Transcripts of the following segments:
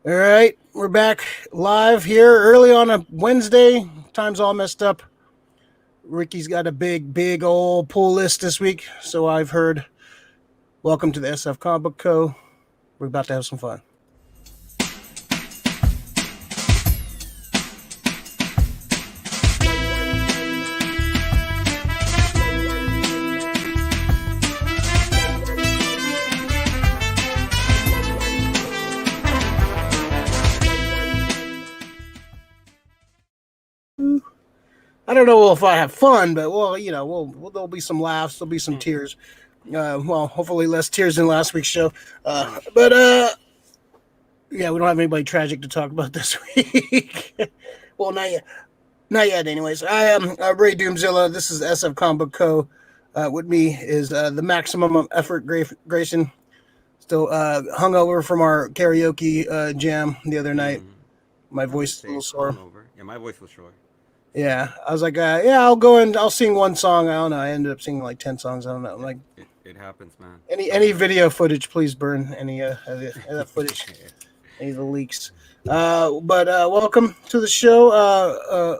All right, we're back live here early on a Wednesday. Time's all messed up. Ricky's got a big old pull list this week, so I've heard. Welcome to the SF Comic Book Co. We're about to have some fun. I don't know if I have fun, but there'll be some laughs, there'll be some tears. Hopefully less tears than last week's show. But we don't have anybody tragic to talk about this week. Well, not yet. Not yet, anyways. I am Ray Doomzilla. This is SF Comic Book Co. With me is the maximum effort Grayson. Still hungover from our karaoke jam the other night. My voice is a little sore. Yeah, my voice was short. Yeah, I was like, I'll go and I'll sing one song. I don't know. I ended up singing like 10 songs. I don't know. Like, it happens, man. Any video footage, please burn any footage, any of the leaks. But welcome to the show.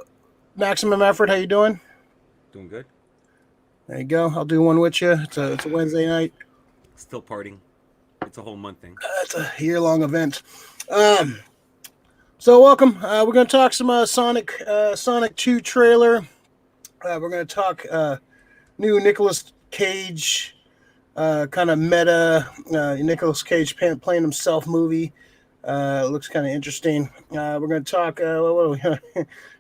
Maximum Effort, how you doing? Doing good. There you go. I'll do one with you. It's a Wednesday night. Still partying. It's a whole month thing. It's a year-long event. So welcome. We're going to talk some Sonic 2 trailer. We're going to talk new Nicolas Cage, kind of meta Nicolas Cage playing himself movie. Looks kind of interesting. We're going to talk.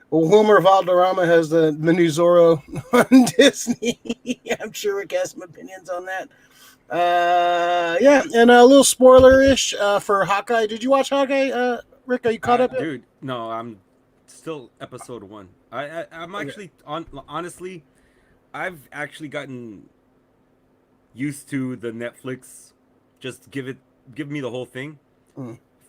Wilmer Valderrama has the new Zorro on Disney. I'm sure Rick has some opinions on that. And a little spoiler-ish for Hawkeye. Did you watch Hawkeye? Rick, are you caught up? Dude, no, I'm still episode 1. I'm actually honestly, I've actually gotten used to the Netflix. Just give me the whole thing.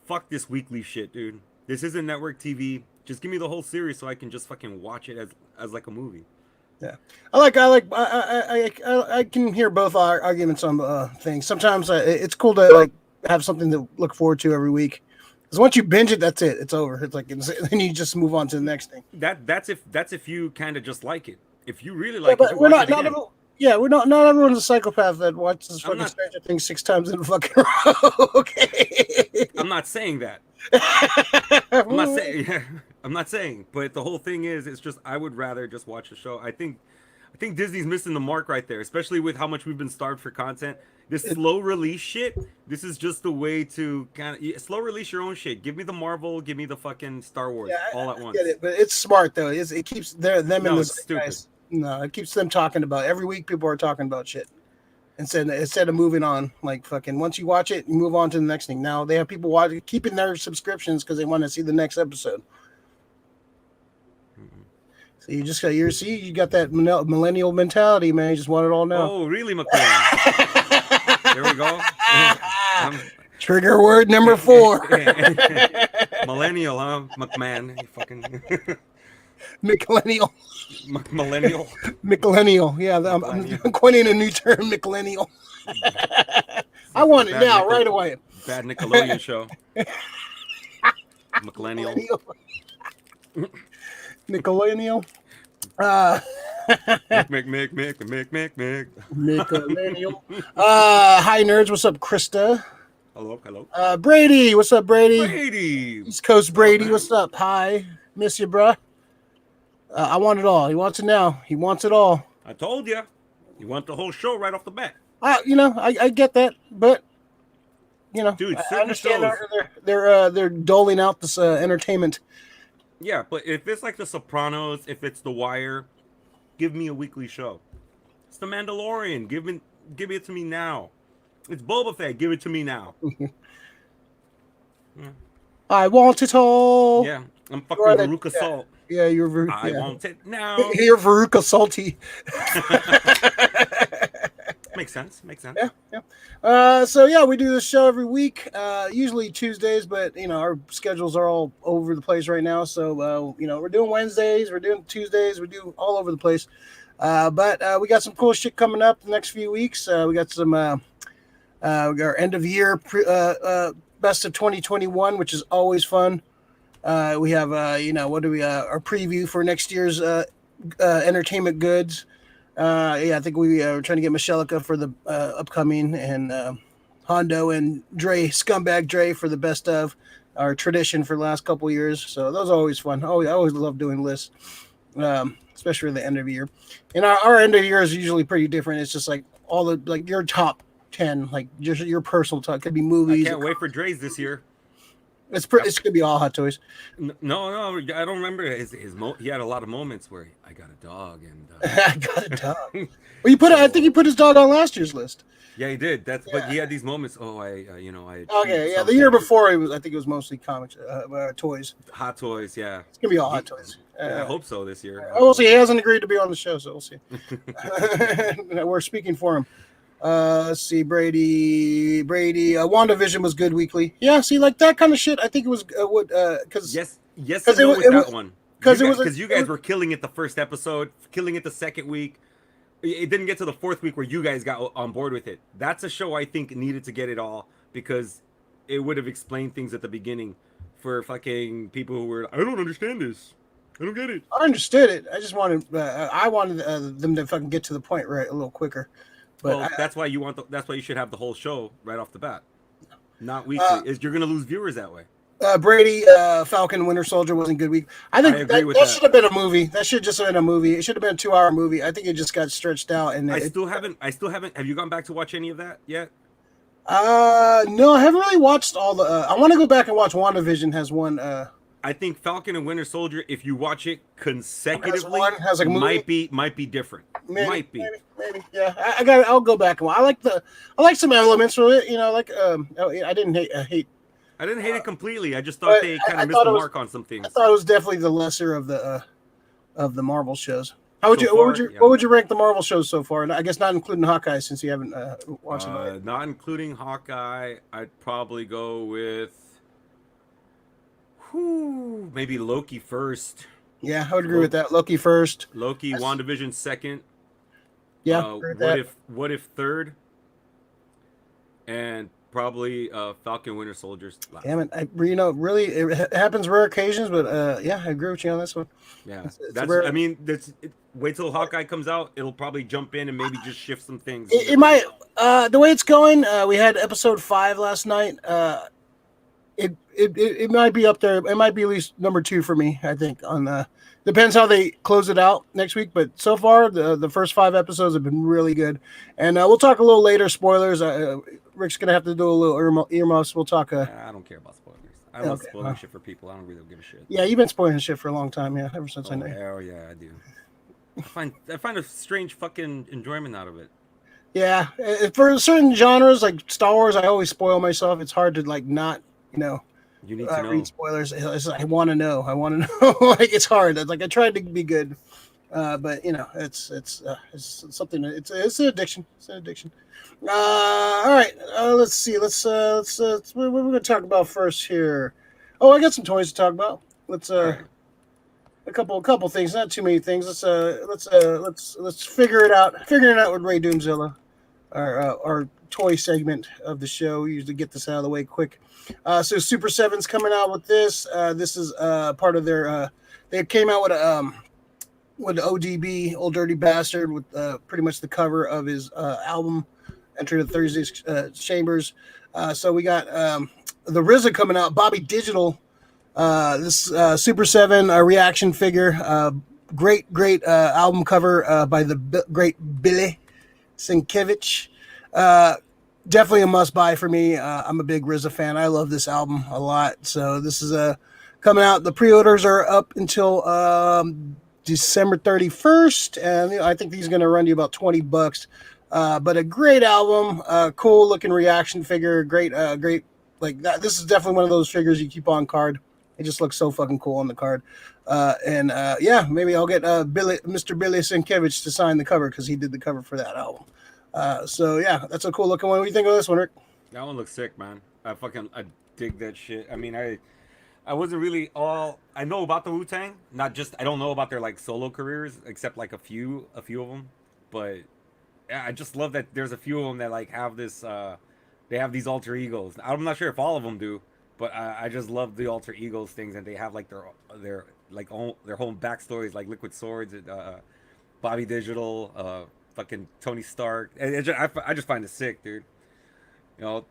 Fuck this weekly shit, dude. This isn't network TV. Just give me the whole series so I can just fucking watch it as like a movie. Yeah, I can hear both arguments on things. Sometimes it's cool to like have something to look forward to every week. Because once you binge it, that's it. It's over. It's like then you just move on to the next thing. That's if you kind of just like it. If you really like it, we're not everyone's a psychopath that watches fucking Stranger Things 6 times in a fucking row. Okay. I'm not saying that. I'm not saying. But the whole thing is, it's just I would rather just watch the show. I think Disney's missing the mark right there, especially with how much we've been starved for content. This slow release shit, this is just the way to kind of slow release your own shit. Give me the Marvel, give me the fucking Star Wars all at once. Get it, but it's smart though. It keeps them in the stupid. Guys. No, it keeps them talking about every week. People are talking about shit instead of moving on. Like fucking once you watch it, you move on to the next thing. Now they have people keeping their subscriptions because they want to see the next episode. So you just got you got that millennial mentality, man. You just want it all now. Oh, really, McLean? There we go. Trigger word number 4. Millennial, huh? McMahon. You fucking millennial. Millennial. McLennial. Yeah, I'm coining a new term, McLennial. I want it now, right away. Bad Nickelodeon show. McLennial. Nickelodeon. Nickelodeon. Hi nerds, what's up, Krista? Hello. Brady, what's up, Brady? Brady. East Coast Brady, what's up? Hi. Miss you, bruh. I want it all. He wants it now. He wants it all. I told you. You want the whole show right off the bat. I get that, but dude, I understand they're doling out this entertainment. Yeah, but if it's like The Sopranos, if it's The Wire, give me a weekly show. It's The Mandalorian. Give it to me now. It's Boba Fett. Give it to me now. Yeah. I want it all. Yeah, I'm fucking Veruca Salt. Yeah, you're Veruca. I want it now. You're Veruca Salty. Makes sense. Yeah. So we do this show every week, usually Tuesdays, but our schedules are all over the place right now. So we're doing Wednesdays, we're doing Tuesdays, we do all over the place. But we got some cool shit coming up the next few weeks. We got some we got our end of year best of 2021, which is always fun. We have what do we our preview for next year's entertainment goods. I think we are trying to get Michellica for the upcoming, and Hondo and Dre, Scumbag Dre, for the best of our tradition for the last couple of years. So those are always fun. I always love doing lists, especially at the end of the year. And our end of the year is usually pretty different. It's just like all the like your top 10, like just your personal top. It could be movies. I can't wait for Dre's this year. It's gonna be all Hot Toys. No, I don't remember he had a lot of moments where I got a dog and I got a dog. Well, I think he put his dog on last year's list. Yeah, he did. But he had these moments. Oh, I. Okay, yeah. The year before, I think it was mostly comics, toys. Hot Toys, yeah. It's gonna be all Hot Toys. I hope so this year. We'll see. He hasn't agreed to be on the show, so we'll see. We're speaking for him. Let's see, Brady. WandaVision was good weekly. Yeah, see, like that kind of shit. I think it was because yes, and no with that one because you guys were killing it the first episode, killing it the second week. It didn't get to the fourth week where you guys got on board with it. That's a show I think needed to get it all because it would have explained things at the beginning for fucking people who were, I don't understand this. I don't get it. I understood it. I just wanted, them to fucking get to the point right a little quicker. But that's why that's why you should have the whole show right off the bat, not weekly. You're gonna lose viewers that way. Brady, Falcon, Winter Soldier wasn't a good week. I think that should have been a movie. That should just have been a movie. It should have been a 2-hour movie. I think it just got stretched out. And I still haven't. Have you gone back to watch any of that yet? No, I haven't really watched all the. I want to go back and watch WandaVision. Has one. I think Falcon and Winter Soldier, if you watch it consecutively, has like a movie? might be different. Maybe. Yeah, I'll go back and watch. I like some elements from it. I didn't hate. I didn't hate it completely. I just thought they kind of missed the mark on some things. I thought it was definitely the lesser of the Marvel shows. What would you rank the Marvel shows so far? And I guess not including Hawkeye, since you haven't watched it. Not including Hawkeye, I'd probably go with maybe Loki first. Yeah, I would agree with that. Loki first. WandaVision second. Yeah. What if third? And probably Falcon Winter Soldiers last. Damn it! Really, it happens rare occasions, but I agree with you on this one. Yeah, it's wait till Hawkeye comes out. It'll probably jump in and maybe just shift some things. It might. The way it's going, we had episode 5 last night. It might be up there. It might be at least number 2 for me. I think depends how they close it out next week. But so far, the first 5 episodes have been really good. And we'll talk a little later. Spoilers. Rick's gonna have to do a little earmuffs. We'll talk. I don't care about spoilers. I love spoiling shit for people. I don't really give a shit. Yeah, you've been spoiling shit for a long time. Yeah, ever since I know. Hell yeah, I do. I find a strange fucking enjoyment out of it. Yeah, for certain genres like Star Wars, I always spoil myself. It's hard to not You need to know. Read spoilers. It's like, I want to know. Like it's hard. It's like I tried to be good, but it's something. It's an addiction. It's an addiction. All right. Let's see. Let's what we're going to talk about first here. Oh, I got some toys to talk about. Let's right. A couple things. Not too many things. Let's figure it out. Figuring it out with Ray Doomzilla, our toy segment of the show. We usually get this out of the way quick. So Super 7's coming out with this. This is part of their. They came out with ODB, Old Dirty Bastard, with pretty much the cover of his album, Enter the Thursday's Chambers. So we got the RZA coming out, Bobby Digital. This Super 7 reaction figure. Great album cover by the great Billy Sienkiewicz. Definitely a must buy for me. I'm a big RZA fan. I love this album a lot. So this is coming out. The pre-orders are up until December 31st, and I think these are going to run you about $20. But a great album, cool looking reaction figure. Great like that. This is definitely one of those figures you keep on card. It just looks so fucking cool on the card. Maybe I'll get Mr. Billy Sienkiewicz to sign the cover because he did the cover for that album. That's a cool looking one. What do you think of this one, Rick? That one looks sick, man. I dig that shit. I mean, I wasn't really I know about the Wu-Tang, I don't know about their like solo careers, except like a few of them. But yeah, I just love that there's a few of them that like have this they have these alter egos. I'm not sure if all of them do, but I just love the alter egos things, and they have like their like their whole backstories, like Liquid Swords, Bobby Digital, fucking Tony Stark. I just find it sick, dude. You know,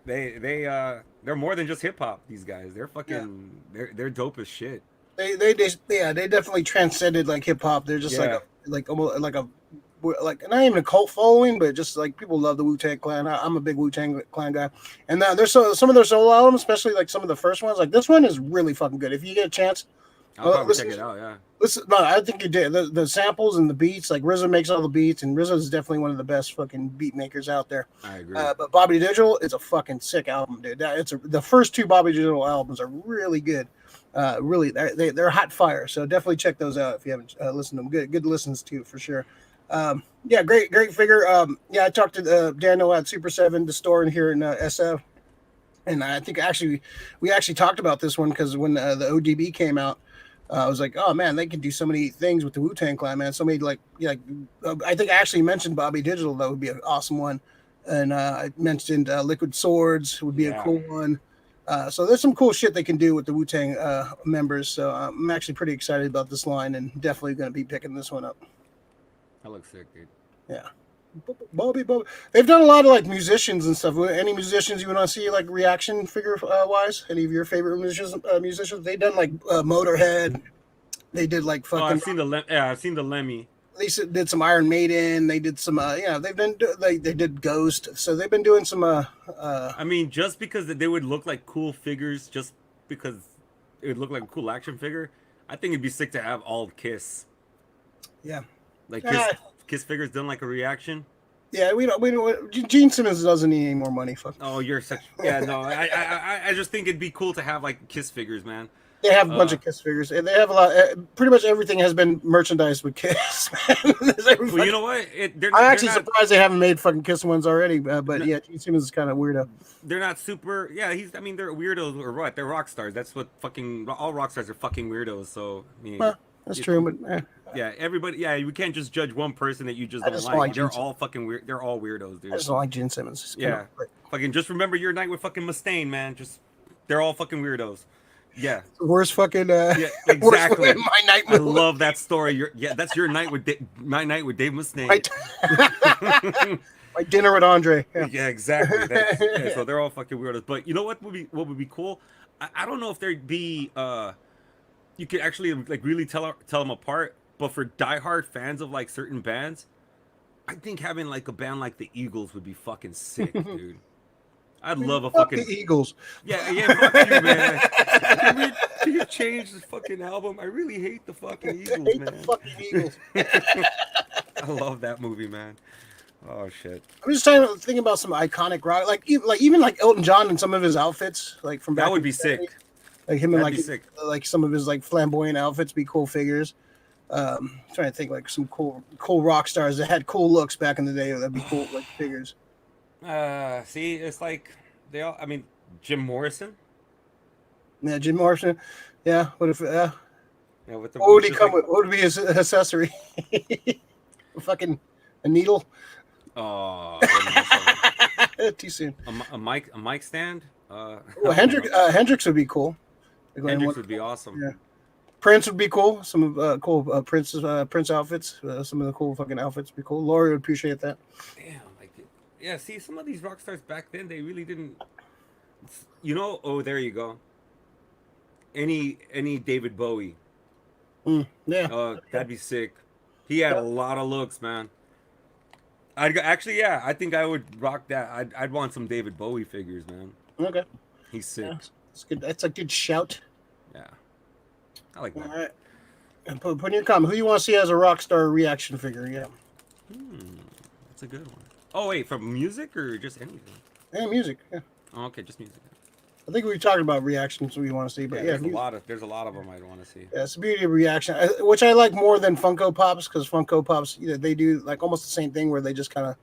they're more than just hip hop. These guys, they're fucking they're dope as shit. They definitely transcended like hip hop. They're just like almost like not even a cult following, but just like people love the Wu-Tang Clan. I'm a big Wu-Tang Clan guy, and there's some of their solo albums, especially like some of the first ones. Like this one is really fucking good. If you get a chance, I'll probably check it out. Yeah. Listen, no, I think you did. The samples and the beats, like RZA makes all the beats, and RZA is definitely one of the best fucking beat makers out there. I agree. But Bobby Digital is a fucking sick album, dude. The first two Bobby Digital albums are really good. Really, they're hot fire. So definitely check those out if you haven't listened to them. Good listens to for sure. Great figure. I talked to Daniel at Super 7, the store in here in SF, and I think we actually talked about this one because when the ODB came out. I was like, oh man, they can do so many things with the Wu-Tang Clan, man. So many I think I actually mentioned Bobby Digital. That would be an awesome one, and I mentioned Liquid Swords would be a cool one. So there's some cool shit they can do with the Wu-Tang members. So I'm actually pretty excited about this line, and definitely going to be picking this one up. That looks sick, dude. Yeah. Bobby. They've done a lot of like musicians and stuff. Any musicians you want to see like reaction figure wise? Any of your favorite musicians? They done like Motorhead. They did like fucking. I've seen the Lemmy. They did some Iron Maiden. They did some. They did Ghost. So they've been doing some. I mean, just because they would look like cool figures, just because it would look like a cool action figure, I think it'd be sick to have all Kiss. Yeah. Like Kiss figures done like a reaction. Yeah, we don't. Gene Simmons doesn't need any more money. Fuck. Oh, you're such. Yeah, no. I just think it'd be cool to have like Kiss figures, man. They have a bunch of Kiss figures. They have a lot. Pretty much everything has been merchandised with Kiss. Well, you know what? I'm actually surprised they haven't made fucking Kiss ones already. But yeah, Gene Simmons is kind of weirdo. They're not super. Yeah, they're weirdos or what? They're rock stars. That's what fucking all rock stars are fucking weirdos. So I mean, that's true. But yeah, everybody. Yeah, you can't just judge one person that you just don't like. They're all fucking weird. They're all weirdos, dude. I just don't like Gene Simmons. Yeah, fucking just remember your night with fucking Mustaine, man. They're all fucking weirdos. Yeah, worst fucking. Yeah, exactly. My night. I love that story. That's your night with my night with Dave Mustaine. My dinner with Andre. Yeah, exactly. So they're all fucking weirdos. But you know what would be cool? I don't know if there'd be you could actually like really tell them apart. But for diehard fans of like certain bands, I think having like a band like the Eagles would be fucking sick, dude. I'd love a fucking the Eagles. Yeah, fuck you, man. Can you change the fucking album? I really hate the fucking Eagles, man. The fucking Eagles. I love that movie, man. Oh shit. I'm just trying to think about some iconic rock, like even like Elton John and some of his outfits, like from back. That would be sick. Like him and like some of his like flamboyant outfits be cool figures. Trying to think like some cool rock stars that had cool looks back in the day. That'd be cool like figures. See, it's like they all. I mean, Jim Morrison. Yeah, Jim Morrison. Yeah. What if? Yeah. What would he come with? What would be his accessory? Fucking a needle. Oh. Too soon. A mic stand. Hendrix would be cool. Hendrix would be awesome. Yeah. Prince would be cool. Some cool Prince outfits. Some of the cool fucking outfits would be cool. Lori would appreciate that. Damn. Yeah, see, some of these rock stars back then, they really didn't. Oh, there you go. Any David Bowie. Yeah. That'd be sick. He had a lot of looks, man. I think I would rock that. I'd want some David Bowie figures, man. Okay. He's sick. Yeah, that's good. That's a good shout. Yeah. I like that. All right. And put in your comment. Who you want to see as a rock star reaction figure? Yeah. That's a good one. Oh wait, from music or just anything? Yeah, music. Yeah. Oh, okay, just music. I think we talked about reactions we want to see, but there's a lot of them I want to see. Yeah, it's the beauty of reaction, which I like more than Funko Pops, because Funko Pops, they do like almost the same thing where they just kind of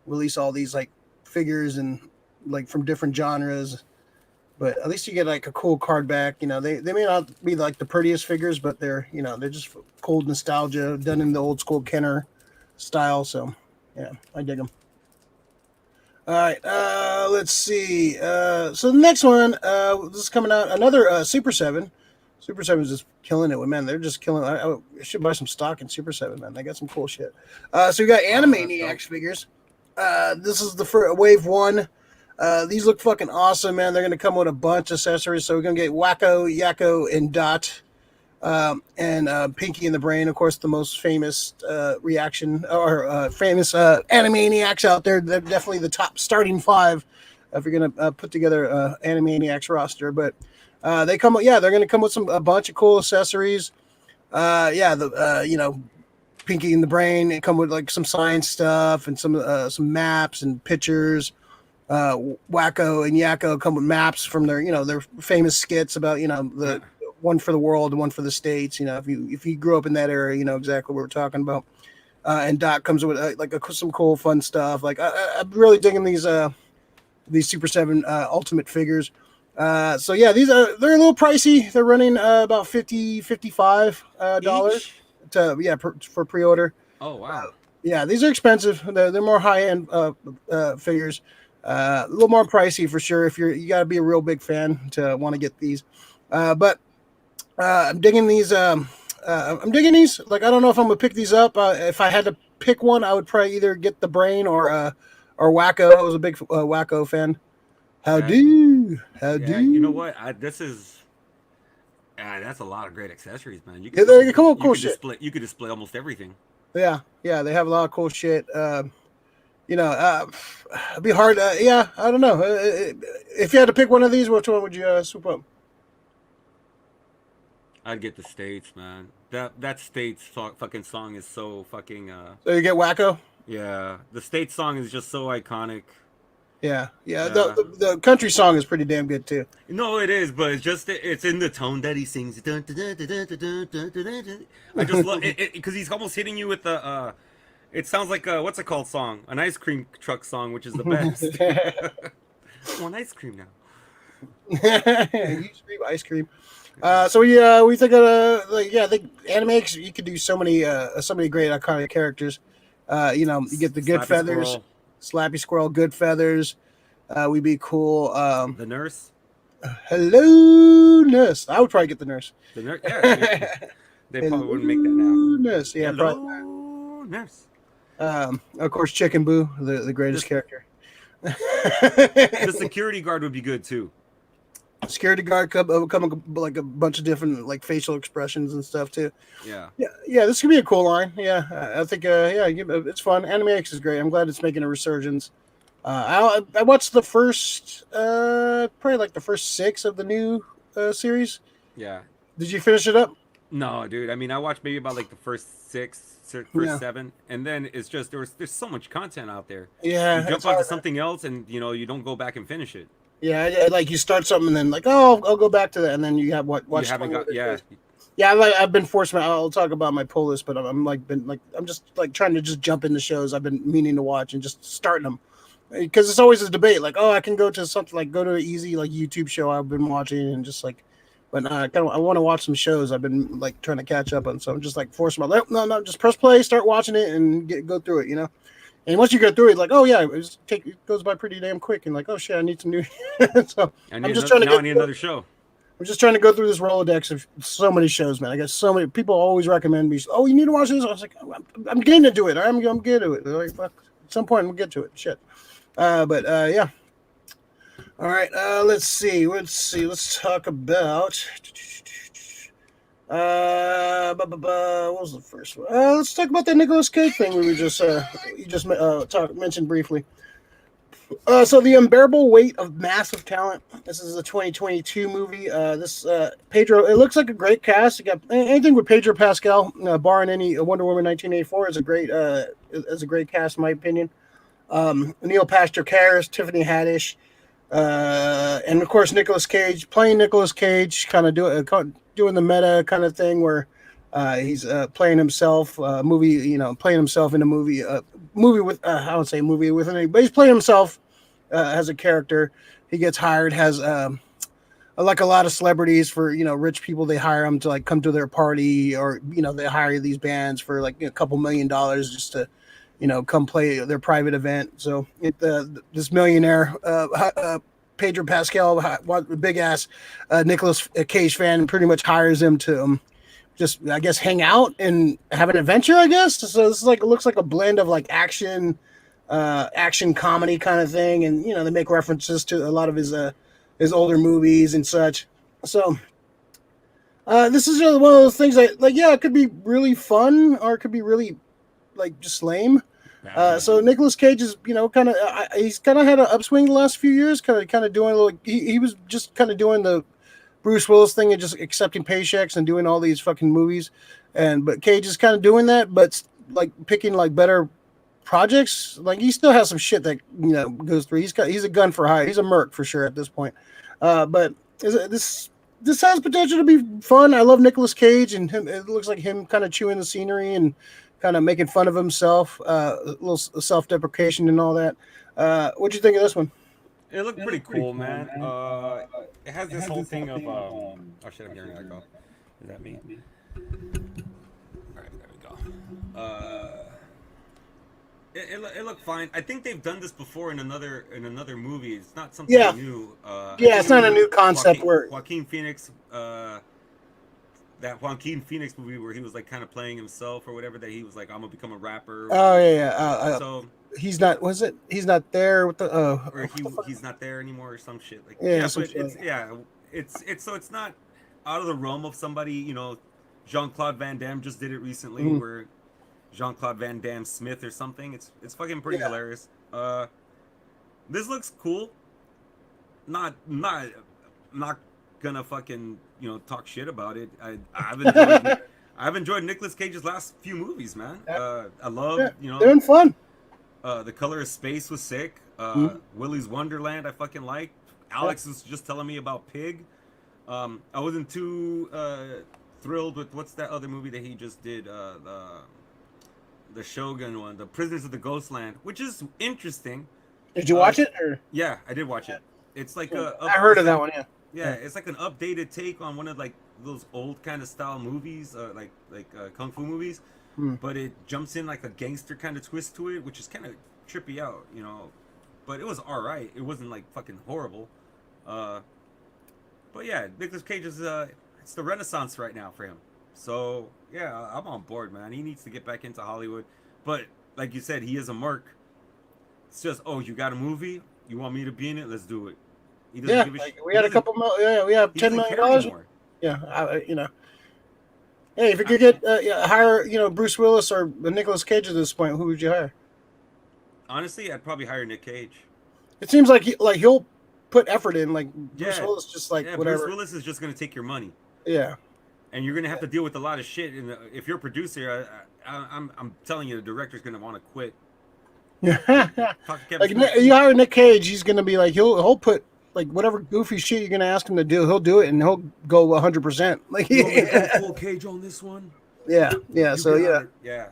release all these like figures and like from different genres. But at least you get like a cool card back. They may not be like the prettiest figures, but they're they're just cool nostalgia done in the old school Kenner style. So yeah, I dig them. All right, let's see. So the next one, this is coming out another Super Seven. Super Seven's just killing it with man. They're just killing. I should buy some stock in Super Seven, man. They got some cool shit. So we got Animaniacs figures. This is the first, wave one. These look fucking awesome, man. They're gonna come with a bunch of accessories. So we're gonna get Wacko, Yakko, and Dot. And Pinky and the Brain, of course, the most famous reaction or famous Animaniacs out there. They're definitely the top starting five if you're gonna put together Animaniacs roster. But they come, yeah, they're gonna come with a bunch of cool accessories. Pinky and the Brain. They come with like some science stuff and some maps and pictures. Wacko and Yakko come with maps from their famous skits about the one for the world and one for the States. If you grew up in that area, you know exactly what we're talking about. And Dot comes with some cool fun stuff. Like I'm really digging these Super 7 Ultimate figures. So yeah, they're a little pricey. They're running about $55 for pre-order. Oh wow. Yeah, these are expensive. They're more high-end figures. A little more pricey for sure. If you got to be a real big fan to want to get these. But I'm digging these. I'm digging these. Like, I don't know if I'm gonna pick these up. If I had to pick one, I would probably either get the Brain or Wacko. I was a big Wacko fan. How do? You know what? That's a lot of great accessories, man. You can come up with cool shit. You could display almost everything. Yeah, they have a lot of cool shit. It'd be hard. I don't know. If you had to pick one of these, which one would you swoop up? I'd get the States, man. That States fucking song is so fucking. So you get Wacko? Yeah, the States song is just so iconic. Yeah. The country song is pretty damn good too. No, it is, but it's in the tone that he sings. I just love it because he's almost hitting you with the. It sounds like what's it called song? An ice cream truck song, which is the best. I want ice cream now. You scream ice cream. So we think I think Animax, you could do so many great iconic characters. You get the Good Slappy Feathers, Squirrel. Slappy Squirrel, Good Feathers. We'd be cool. The Nurse. Hello, Nurse. I would probably get the Nurse. The Nurse. Yeah, they probably wouldn't make that now. Nurse. Yeah, Hello, probably. Nurse. Of course, Chicken Boo, the greatest character. The security guard would be good too. Security guard come like a bunch of different like facial expressions and stuff too. Yeah. This could be a cool line. Yeah, I think it's fun. Animax is great. I'm glad it's making a resurgence. I watched the first probably like the first 6 of the new series. Yeah. Did you finish it up? No, dude. I mean, I watched maybe about like the first 7, and then it's just there's so much content out there. Yeah, you jump onto something else, and you don't go back and finish it. Yeah, like you start something and then like, oh, I'll go back to that, and then you have watch. You haven't got I've been forced. I'll talk about my pull list, but I'm just like trying to just jump into shows I've been meaning to watch and just starting them because it's always a debate. Like, oh, I can go to something like go to an easy like YouTube show I've been watching and just like, but I want to watch some shows I've been like trying to catch up on. So I'm just like forcing my no, just press play, start watching it, and go through it. And once you go through it, like, oh yeah, it goes by pretty damn quick, and like, oh shit, I need some new. So I need another show. I'm just trying to go through this Rolodex of so many shows, man. I got so many people always recommend me. Oh, you need to watch this. I was like, I'm getting into it. I'm getting to it. Like, fuck, at some point, we'll get to it. Shit. Yeah. All right. Let's see. Let's talk about. What was the first one? Let's talk about that Nicolas Cage thing we were just mentioned briefly. So the unbearable weight of massive talent. This is a 2022 movie. Pedro. It looks like a great cast. You got anything with Pedro Pascal, barring any Wonder Woman 1984, is a great cast in my opinion. Neil Patrick Harris, Tiffany Haddish, and of course Nicolas Cage playing Nicolas Cage, kind of doing the meta kind of thing where he's playing himself. Playing himself in a movie. I would say movie with an, but he's playing himself as a character. He gets hired, has like a lot of celebrities for rich people. They hire him to like come to their party, or they hire these bands for like a couple $1 million just to come play their private event. So this millionaire, Pedro Pascal, big ass Nicolas Cage fan, pretty much hires him to just, I guess, hang out and have an adventure, I guess. So this is it looks like a blend of like action comedy kind of thing, and they make references to a lot of his older movies and such. So this is one of those things that, like, yeah, it could be really fun or it could be really like just lame. So Nicolas Cage is, kind of he's kind of had an upswing the last few years, kind of doing a little. He was just kind of doing the Bruce Willis thing and just accepting paychecks and doing all these fucking movies, but Cage is kind of doing that, but like picking like better projects. Like he still has some shit that goes through. He's a gun for hire. He's a merc for sure at this point. But this has potential to be fun. I love Nicolas Cage, and him. It looks like him kind of chewing the scenery and kind of making fun of himself, a little self-deprecation and all that. What'd you think of this one? It looked pretty cool, man. It has this whole thing of oh shit, I'm hearing that go. Is that me? All right, there we go. It looked fine. I think they've done this before in another movie. It's not something new. It's not a new concept. Joaquin Phoenix. That Joaquin Phoenix movie where he was like kind of playing himself or whatever. That he was like, I'm gonna become a rapper. Oh yeah. So he's not. Was it? He's not there with the. Or he's not there anymore or some shit like. Yeah. It's not out of the realm of somebody. Jean-Claude Van Damme just did it recently where Jean-Claude Van Damme Smith or something. It's fucking pretty hilarious. This looks cool. Not gonna fucking talk shit about it. I've enjoyed Nicolas Cage's last few movies, man. I love they're in fun. The Color of Space was sick. Willy's Wonderland I fucking liked. Alex was just telling me about Pig. I wasn't too thrilled with what's that other movie that he just did, the Shogun one, the Prisoners of the Ghostland, which is interesting. Did you watch it? Or? Yeah, I did watch it. It's like I heard of that one. Yeah, it's like an updated take on one of like those old kind of style movies, like kung fu movies, but it jumps in like a gangster kind of twist to it, which is kind of trippy out, But it was all right. It wasn't like fucking horrible. But yeah, Nicolas Cage is it's the renaissance right now for him. So yeah, I'm on board, man. He needs to get back into Hollywood. But like you said, he is a merc. It's just, you got a movie? You want me to be in it? Let's do it. He doesn't give a shit. We had a couple. We have $10 million. Yeah, Hey, if you could get hire Bruce Willis or Nicolas Cage at this point, who would you hire? Honestly, I'd probably hire Nick Cage. It seems like he'll put effort in. Like Bruce Willis, just like whatever. Bruce Willis is just gonna take your money. Yeah. And you're gonna have to deal with a lot of shit. And if you're a producer, I'm telling you, the director's gonna want to quit. Like you hire Nick Cage, he's gonna be like he'll put like whatever goofy shit you're gonna ask him to do, he'll do it, and he'll go 100%. Like full Cage on this one. Yeah. So yeah.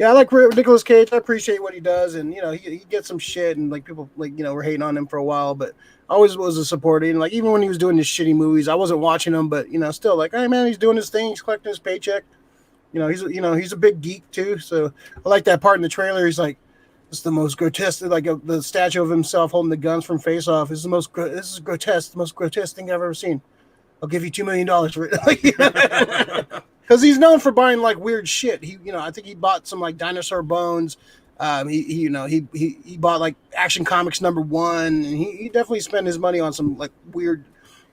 I like Nicolas Cage. I appreciate what he does, and he gets some shit, and like people were hating on him for a while, but I always was a supporter. And like even when he was doing his shitty movies, I wasn't watching them, but still like, hey man, he's doing his thing, he's collecting his paycheck. He's a big geek too. So I like that part in the trailer. He's like, it's the most grotesque, like the statue of himself holding the guns from Face Off. This is grotesque, the most grotesque thing I've ever seen. I'll give you $2 million for it. Because he's known for buying like weird shit. I think he bought some like dinosaur bones. He bought like Action Comics #1, and he definitely spent his money on some like weird,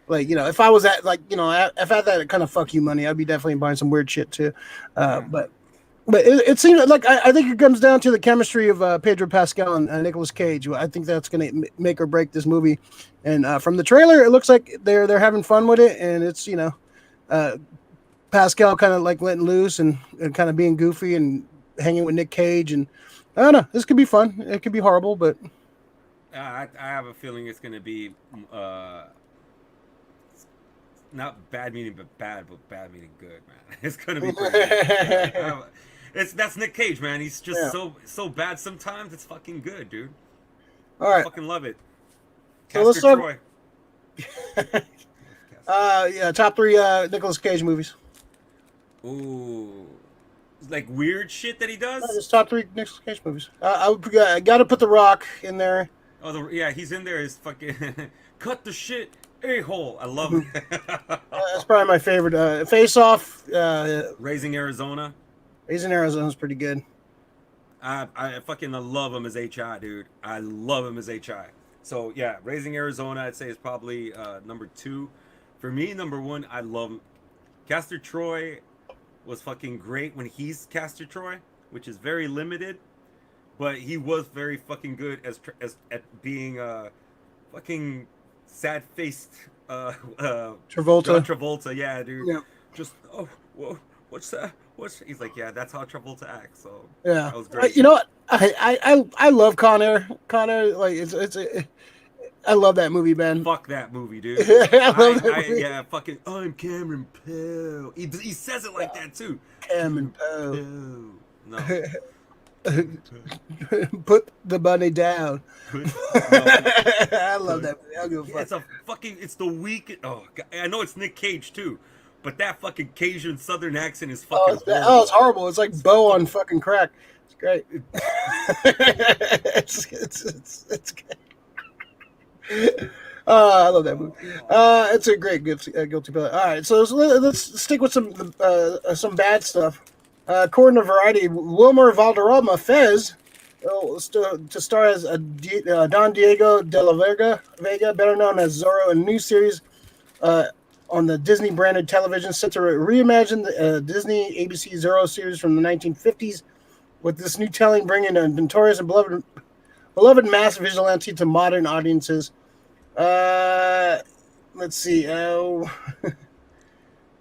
like if I was at like if I had that kind of fuck you money, I'd be definitely buying some weird shit too. But it seems like I think it comes down to the chemistry of Pedro Pascal and Nicolas Cage. I think that's going to make or break this movie. And from the trailer, it looks like they're having fun with it, and it's Pascal kind of like letting loose and kind of being goofy and hanging with Nick Cage, and I don't know. This could be fun. It could be horrible, but I have a feeling it's going to be not bad meaning bad meaning good, man. It's going to be pretty good. That's Nick Cage, man. He's just so bad sometimes. It's fucking good, dude. All right, I fucking love it. So let's talk. Top 3 Nicolas Cage movies. Ooh, like weird shit that he does. His top 3 Nicolas Cage movies. I got to put The Rock in there. Oh, yeah, he's in there. Is fucking cut the shit a hole. I love Mhm. it. That's probably my favorite. Face Off. Raising Arizona. Raising Arizona is pretty good. I fucking love him as HI, dude. I love him as HI. So yeah, Raising Arizona, I'd say is probably number 2. For me, number 1, I love him. Castor Troy was fucking great when he's Castor Troy, which is very limited, but he was very fucking good as at being fucking sad faced Travolta. Travolta, yeah, dude. Yeah. Just whoa, what's that? He's like, yeah, that's how Travolta acts. So Yeah. that was great. You know what? I love Con Air. Con Air, like I love that movie, man. Fuck that movie, dude. I love that movie. Yeah, fucking. I'm Cameron Poe. He says it like that too. Cameron Poe. No. Put the bunny down. No. I love that movie. I'll give a fuck. It's a fucking. It's the weak. Oh, God. I know it's Nick Cage too, but that fucking Cajun Southern accent is fucking. It's horrible. It's like Bo on fucking crack. It's great. It's good. I love that movie. It's a great guilty pleasure. All right, so let's stick with some bad stuff. According to Variety, Wilmer Valderrama Fez to star as Don Diego de la Vega, better known as Zorro, in a new series on the Disney branded television, set to reimagine the Disney ABC Zorro series from the 1950s, with this new telling bringing a notorious and beloved mass vigilante to modern audiences. Let's see.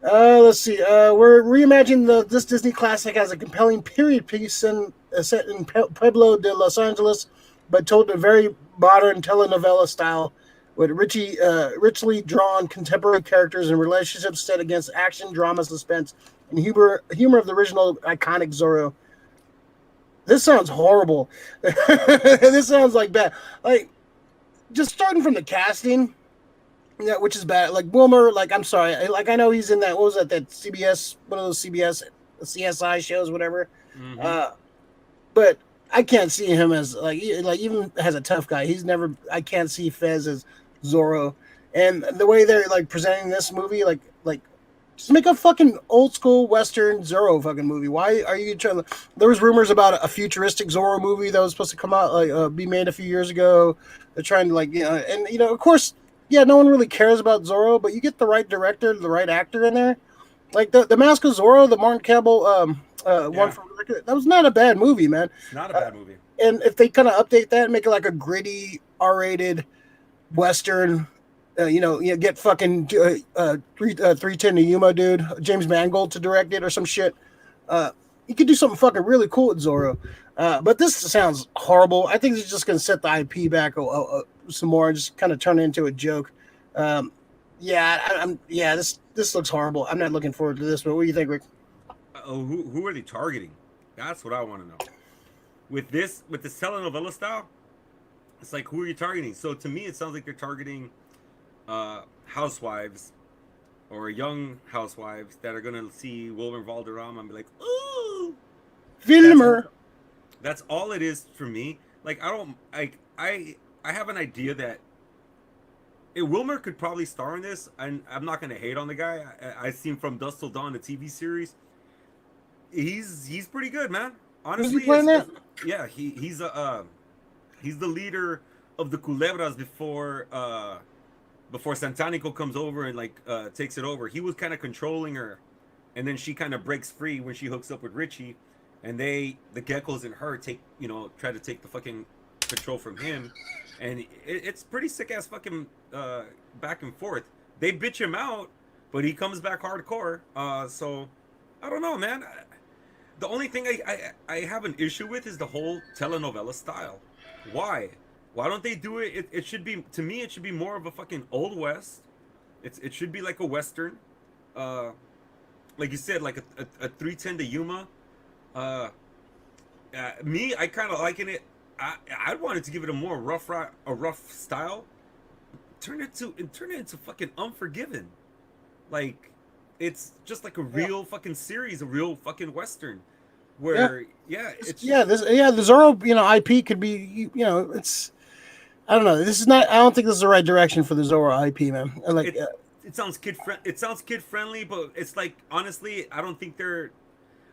Let's see. We're reimagining this Disney classic as a compelling period piece set in Pueblo de Los Angeles, but told in a very modern telenovela style, with richly drawn contemporary characters and relationships set against action, drama, suspense, and humor of the original iconic Zorro. This sounds horrible. This sounds like bad. Like, just starting from the casting, yeah, which is bad. Like Wilmer, like I'm sorry, like I know he's in that. What was that? That CBS, one of those CBS CSI shows, whatever. Mm-hmm. But I can't see him as like even as a tough guy. He's never. I can't see Fez as Zorro, and the way they're like presenting this movie, like just make a fucking old school Western Zorro fucking movie. Why are you trying to? There was rumors about a futuristic Zorro movie that was supposed to come out, like be made a few years ago. They're trying to and of course, yeah, no one really cares about Zorro, but you get the right director, the right actor in there. Like the Mask of Zorro, the Martin Campbell one from that was not a bad movie, man. Not a bad movie. And if they kind of update that and make it like a gritty R-rated Western. Get fucking 310 to Yuma, dude, James Mangold to direct it or some shit. You could do something fucking really cool with Zorro. But this sounds horrible. I think it's just going to set the IP back some more and just kind of turn it into a joke. This looks horrible. I'm not looking forward to this, but what do you think, Rick? Who are they targeting? That's what I want to know. With this telenovela style, it's like, who are you targeting? So to me, it sounds like they're targeting housewives or young housewives that are gonna see Wilmer Valderrama and be like, ooh, Wilmer. That's all it is for me. Like I have an idea that Wilmer could probably star in this, and I'm not gonna hate on the guy. I seen From Dusk Till Dawn, the TV series. He's pretty good, man. Honestly, that? Yeah, he's the leader of the Culebras before Santanico comes over and takes it over. He was kind of controlling her, and then she kind of breaks free when she hooks up with Richie, and the Geckos and her try to take the fucking control from him, and it's pretty sick ass fucking back and forth. They bitch him out, but he comes back hardcore. So I don't know, man. The only thing I have an issue with is the whole telenovela style. Why don't they do it? It should be, to me, it should be more of a fucking Old West. It should be like a Western. Like you said, like a 310 to Yuma. Me, I kind of liking it. I wanted to give it a more rough style. Turn it into fucking Unforgiven. Like, it's just like a real fucking series, a real fucking Western. Where the Zorro IP could be it's I don't know. This is not. I don't think this is the right direction for the Zorro IP, man. It sounds kid friendly, but it's like honestly, I don't think they're.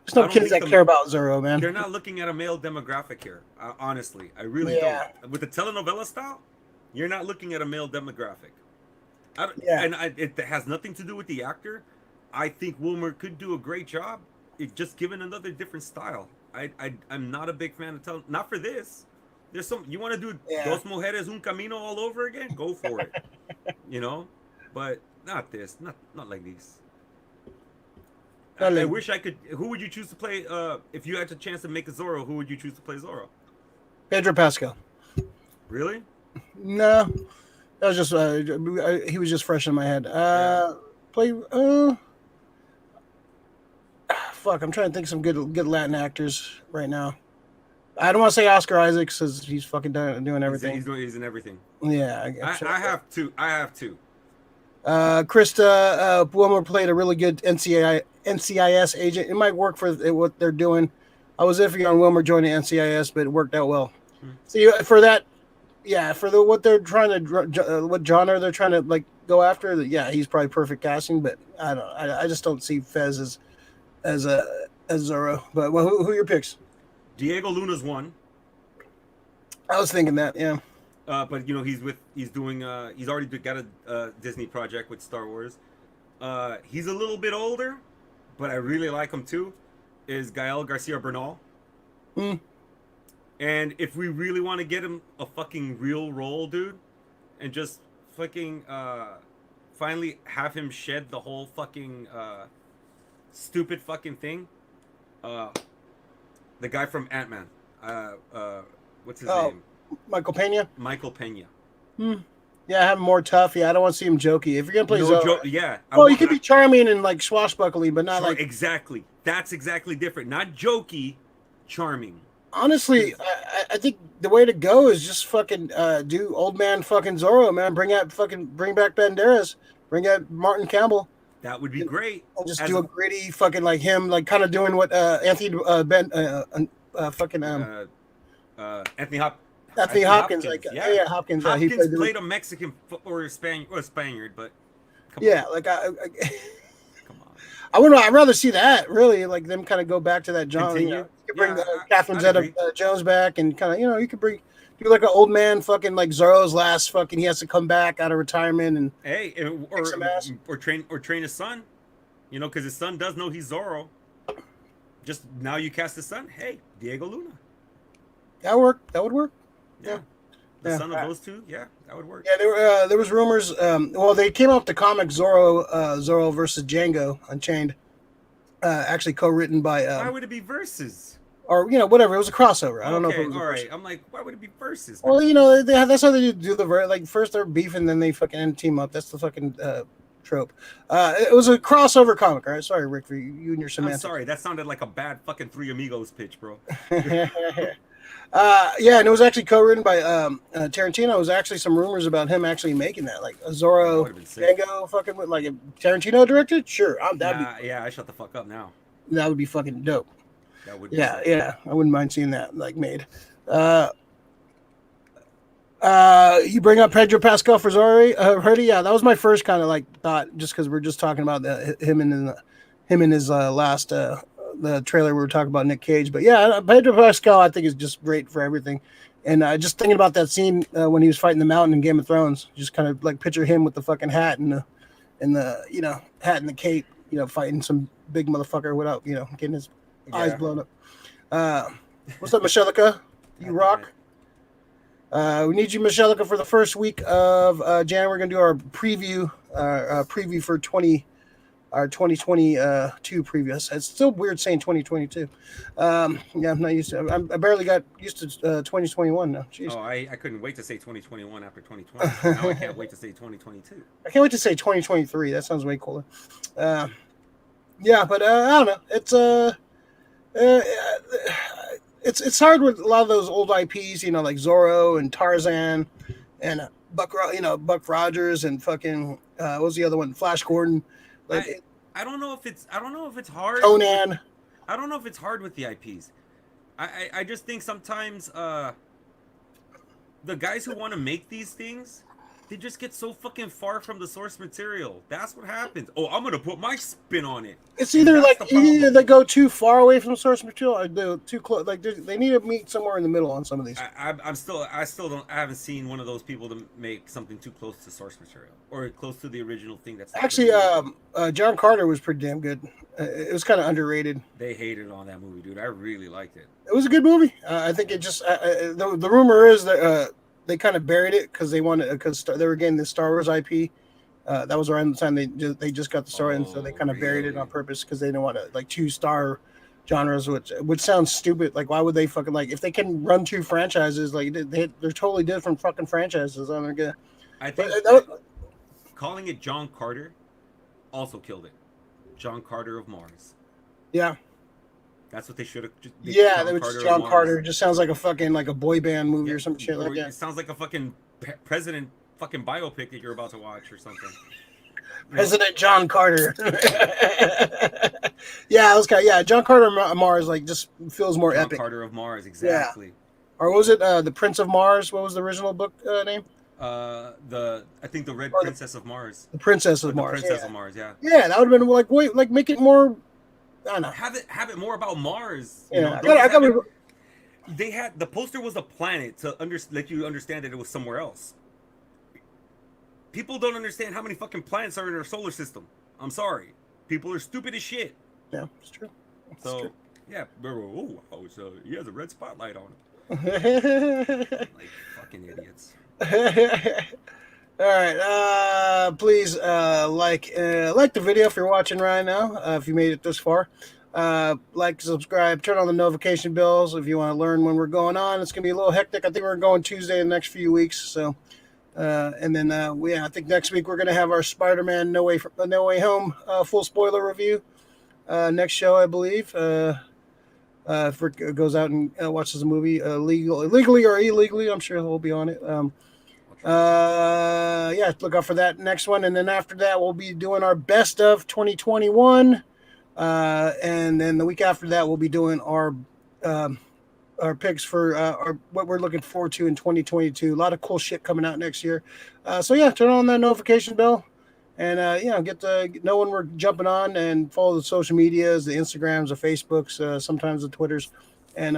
There's no kids that care about Zorro, man. They're not looking at a male demographic here. Honestly, I really don't. With the telenovela style, you're not looking at a male demographic. It has nothing to do with the actor. I think Wilmer could do a great job. Just given another different style. I'm not a big fan of not for this. There's some you want to do Dos Mujeres Un Camino all over again? Go for it. But not this. Not like these. I wish I could. Who would you choose to play? If you had the chance to make a Zorro, who would you choose to play Zorro? Pedro Pascal. Really? No, that was just he was just fresh in my head. Fuck, I'm trying to think of some good Latin actors right now. I don't want to say Oscar Isaac because he's fucking doing everything. He's in everything. Yeah, I have two. Krista Wilmer played a really good NCIS agent. It might work for what they're doing. I was iffy on Wilmer joining NCIS, but it worked out well. See, for that, what they're trying to, what genre they're trying to go after. He's probably perfect casting, but I just don't see Fez as Zorro. But who are your picks? Diego Luna's one. I was thinking that, yeah. But he's already got a Disney project with Star Wars. He's a little bit older, but I really like him too. Is Gael Garcia Bernal. And if we really want to get him a fucking real role, dude, and just fucking finally have him shed the whole fucking stupid fucking thing. The guy from Ant-Man. What's his name? Michael Pena. Michael Pena. Yeah, have him more tough. Yeah, I don't want to see him jokey. If you're gonna play Zorro, well, you could be charming and swashbuckly, but not exactly. That's exactly different. Not jokey, charming. Honestly, I think the way to go is just fucking do old man fucking Zorro, man. Bring back Banderas. Bring out Martin Campbell. That would be great. And just do a gritty fucking like him, kind of doing what Anthony Anthony Hopkins, Hopkins. Hopkins played a Mexican or a Spaniard, but come on. Come on. I'd rather see that really, them kind of go back to that genre. You could bring Catherine Zeta-Jones back, and kind of you could do an old man fucking Zorro's last fucking. He has to come back out of retirement and or train his son, because his son does know he's Zorro. Just now you cast his son. Hey, Diego Luna. That would work. Yeah. The son of those two, that would work. Yeah, there was rumors. They came up with the comic Zorro versus Django Unchained, actually co-written by. Why would it be versus? Or whatever. It was a crossover. I don't know if it was. All right. I'm like, why would it be versus? Well, that's how they do the first they're beefing, then they fucking team up. That's the fucking trope. It was a crossover comic. All right, sorry, Rick, for you and your semantics. I'm sorry. That sounded like a bad fucking Three Amigos pitch, bro. And it was actually co-written by Tarantino. There was actually some rumors about him actually making that, a Zorro Django fucking with a Tarantino directed. Sure, I shut the fuck up now. That would be fucking dope. That would be I wouldn't mind seeing that made. You bring up Pedro Pascal for Zorro already? Yeah, that was my first kind of thought, just because we're just talking about him in his last. The trailer we were talking about Nick Cage, but Pedro Pascal I think is just great for everything, and just thinking about that scene when he was fighting the mountain in Game of Thrones, just kind of picture him with the fucking hat and the hat and the cape, fighting some big motherfucker without getting his eyes blown up. What's up, Michelica? You rock. We need you, Michelica, for the first week of January. We're gonna do our preview for 2022 previous. It's still weird saying 2022. I'm not used to. I barely got used to 2021 now. Jeez. Oh, I couldn't wait to say 2021 after 2020. Now I can't wait to say 2022. I can't wait to say 2023. That sounds way cooler. But I don't know. It's hard with a lot of those old IPs, like Zorro and Tarzan and Buck Rogers and fucking what was the other one? Flash Gordon. I don't know if it's hard. Conan. I don't know if it's hard with the IPs. I just think sometimes the guys who want to make these things, they just get so fucking far from the source material. That's what happens. Oh, I'm gonna put my spin on it. It's And either that's like the problem. either they go too far away from source material, or they're too close. Like they need to meet somewhere in the middle on some of these. I still don't. I haven't seen one of those people to make something too close to source material or close to the original thing. That's Actually, John Carter was pretty damn good. It was kind of underrated. they hated on that movie, dude. I really liked it. It was a good movie. I think it just the rumor is that they kind of buried it because they wanted because they were getting the Star Wars IP. That was around the time they just got the story, and so they kind of buried it on purpose because they didn't want to like 2-star genres, which sounds stupid. Like, why would they fucking like if they can run 2 franchises? Like they're totally different fucking franchises. I'm gonna. I think calling it John Carter also killed it. John Carter of Mars. Yeah. That's what they should have. Yeah, that was John Carter. It just sounds like a fucking like a boy band movie or some shit like that. It sounds like a fucking president fucking biopic that you're about to watch or something. President John Carter. Yeah, it was kind of, yeah. John Carter of Mars like just feels more John epic. Carter of Mars, exactly. Yeah. Or was it the Prince of Mars? What was the original book name? I think the Red Or Princess of Mars. The Princess of Mars. Princess of Mars, yeah. Yeah, that would have been like wait, like make it more. I don't know. Have it more about Mars. Yeah, They had the poster was a planet to let you understand that it was somewhere else. People don't understand how many fucking planets are in our solar system. I'm sorry, people are stupid as shit. Yeah, it's true. So yeah, oh, he has a red spotlight on him. Like fucking idiots. All right, please like the video if you're watching right now. If you made it this far, like, subscribe, turn on the notification bells if you want to learn when we're going on. It's gonna be a little hectic. I think we're going Tuesday in the next few weeks. So, and then I think next week we're gonna have our Spider-Man No Way Home full spoiler review. Next show, I believe. If Rick goes out and watches the movie legally or illegally, I'm sure he'll be on it. Yeah, look out for that next one, and then after that we'll be doing our best of 2021, and then the week after that we'll be doing our picks for what we're looking forward to in 2022. A lot of cool shit coming out next year. So yeah, turn on that notification bell, and get to know when we're jumping on, and follow the social medias, the Instagrams, the Facebooks, sometimes the Twitters, and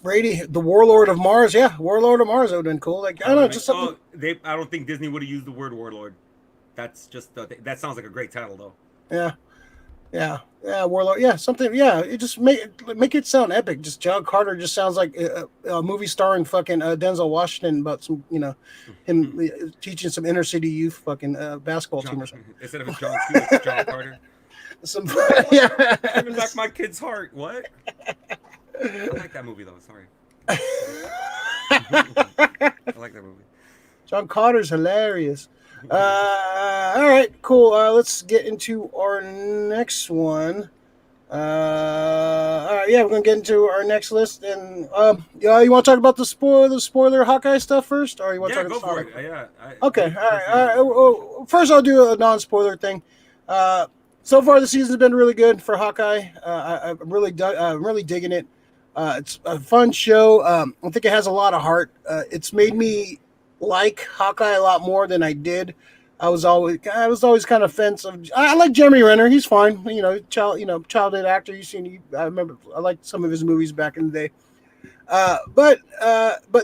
Brady, the Warlord of Mars. Yeah, Warlord of Mars. That would have been cool. Like, I don't know, just something. I don't think Disney would have used the word Warlord. That's just that sounds like a great title though. Yeah, Warlord. Yeah, something. Yeah, it just make it sound epic. Just John Carter just sounds like a movie starring fucking Denzel Washington about some, him teaching some inner city youth fucking basketball team or something. Instead of John Q, it's John Carter. Yeah. Giving back my kid's heart. What? I like that movie though. Sorry. I like that movie. John Carter's hilarious. All right, cool. Let's get into our next one. All right, yeah, we're gonna get into our next list, and you want to talk about the spoiler Hawkeye stuff first, or you want to talk go about for it? Yeah. Okay. All right. Well, first, I'll do a non-spoiler thing. So far, the season's been really good for Hawkeye. I'm really digging it. It's a fun show. I think it has a lot of heart. It's made me like Hawkeye a lot more than I did. I was always kind of fence of. I like Jeremy Renner. He's fine. Childhood actor. I remember I liked some of his movies back in the day. But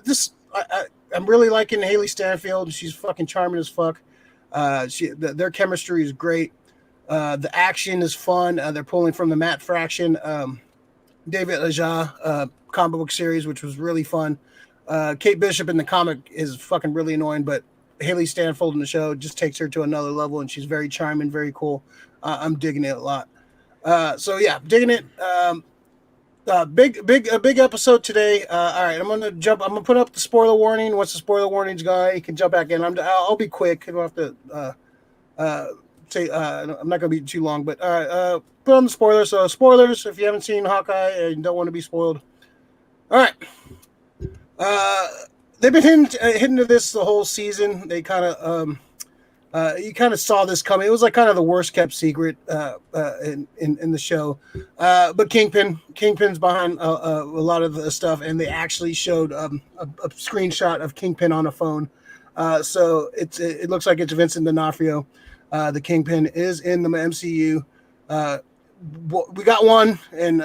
this I'm really liking Haley Stanfield. She's fucking charming as fuck. Their chemistry is great. The action is fun. They're pulling from the Matt Fraction, David Aja comic book series, which was really fun. Kate Bishop in the comic is fucking really annoying, but Haley Stanfield in the show just takes her to another level, and she's very charming, very cool. I'm digging it a lot. So yeah, digging it. Big episode today. All right, I'm gonna put up the spoiler warning. Once the spoiler warning's gone, you can jump back in. I'll be quick. I don't have to say. I'm not gonna be too long, but put on the spoilers. So spoilers if you haven't seen Hawkeye and don't want to be spoiled. All right. They've been hitting to this the whole season. They kind of You kind of saw this coming. It was like kind of the worst kept secret in the show. But Kingpin's behind a lot of the stuff, and they actually showed a screenshot of Kingpin on a phone. So it looks like it's Vincent D'Onofrio. The Kingpin is in the MCU. We got one, and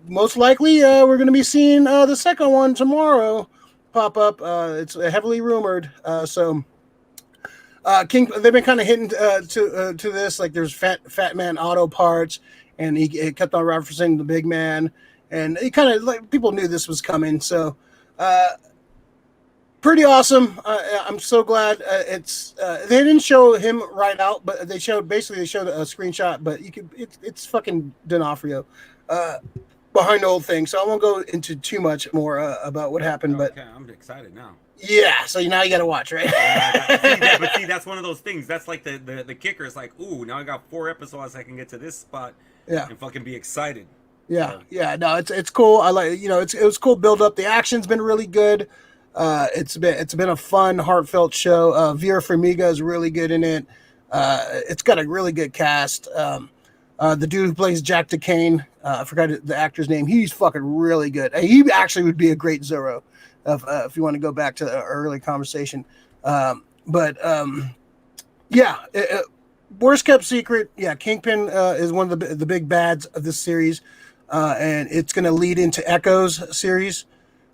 most likely we're going to be seeing the second one tomorrow pop up. It's heavily rumored. They've been kind of hitting to this, like there's Fat Man Auto Parts, and he kept on referencing the Big Man, and he kind of like people knew this was coming. So pretty awesome. I'm so glad they didn't show him right out, but they showed a screenshot. But it's fucking D'Onofrio behind the whole thing. So I won't go into too much more about what happened. Okay, I'm excited now. Yeah, so now you got to watch, right? But see, that's one of those things. That's like the kicker. It's like, ooh, now I got 4 episodes. I can get to this spot, and fucking be excited. Yeah, so. Yeah. No, it's cool. I like, it was cool build up. The action's been really good. It's been a fun, heartfelt show. Vera Farmiga is really good in it. It's got a really good cast. The dude who plays Jack DeCane, I forgot the actor's name. He's fucking really good. He actually would be a great Zorro. If you want to go back to the early conversation. Worst kept secret. Yeah, Kingpin is one of the big bads of this series, and it's going to lead into Echo's series.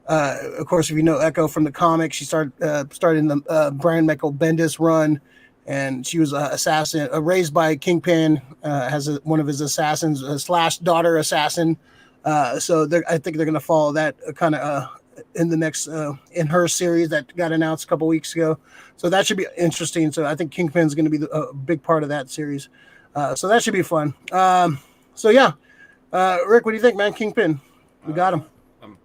Of course, if you know Echo from the comics, she started in the Brian Michael Bendis run, and she was an assassin raised by Kingpin, has one of his assassins / daughter assassin. So I think they're going to follow that kind of in the next in her series that got announced a couple weeks ago. So that should be interesting. So I think Kingpin's going to be a big part of that series. So that should be fun. Rick, what do you think, man? Kingpin, we got him. I'm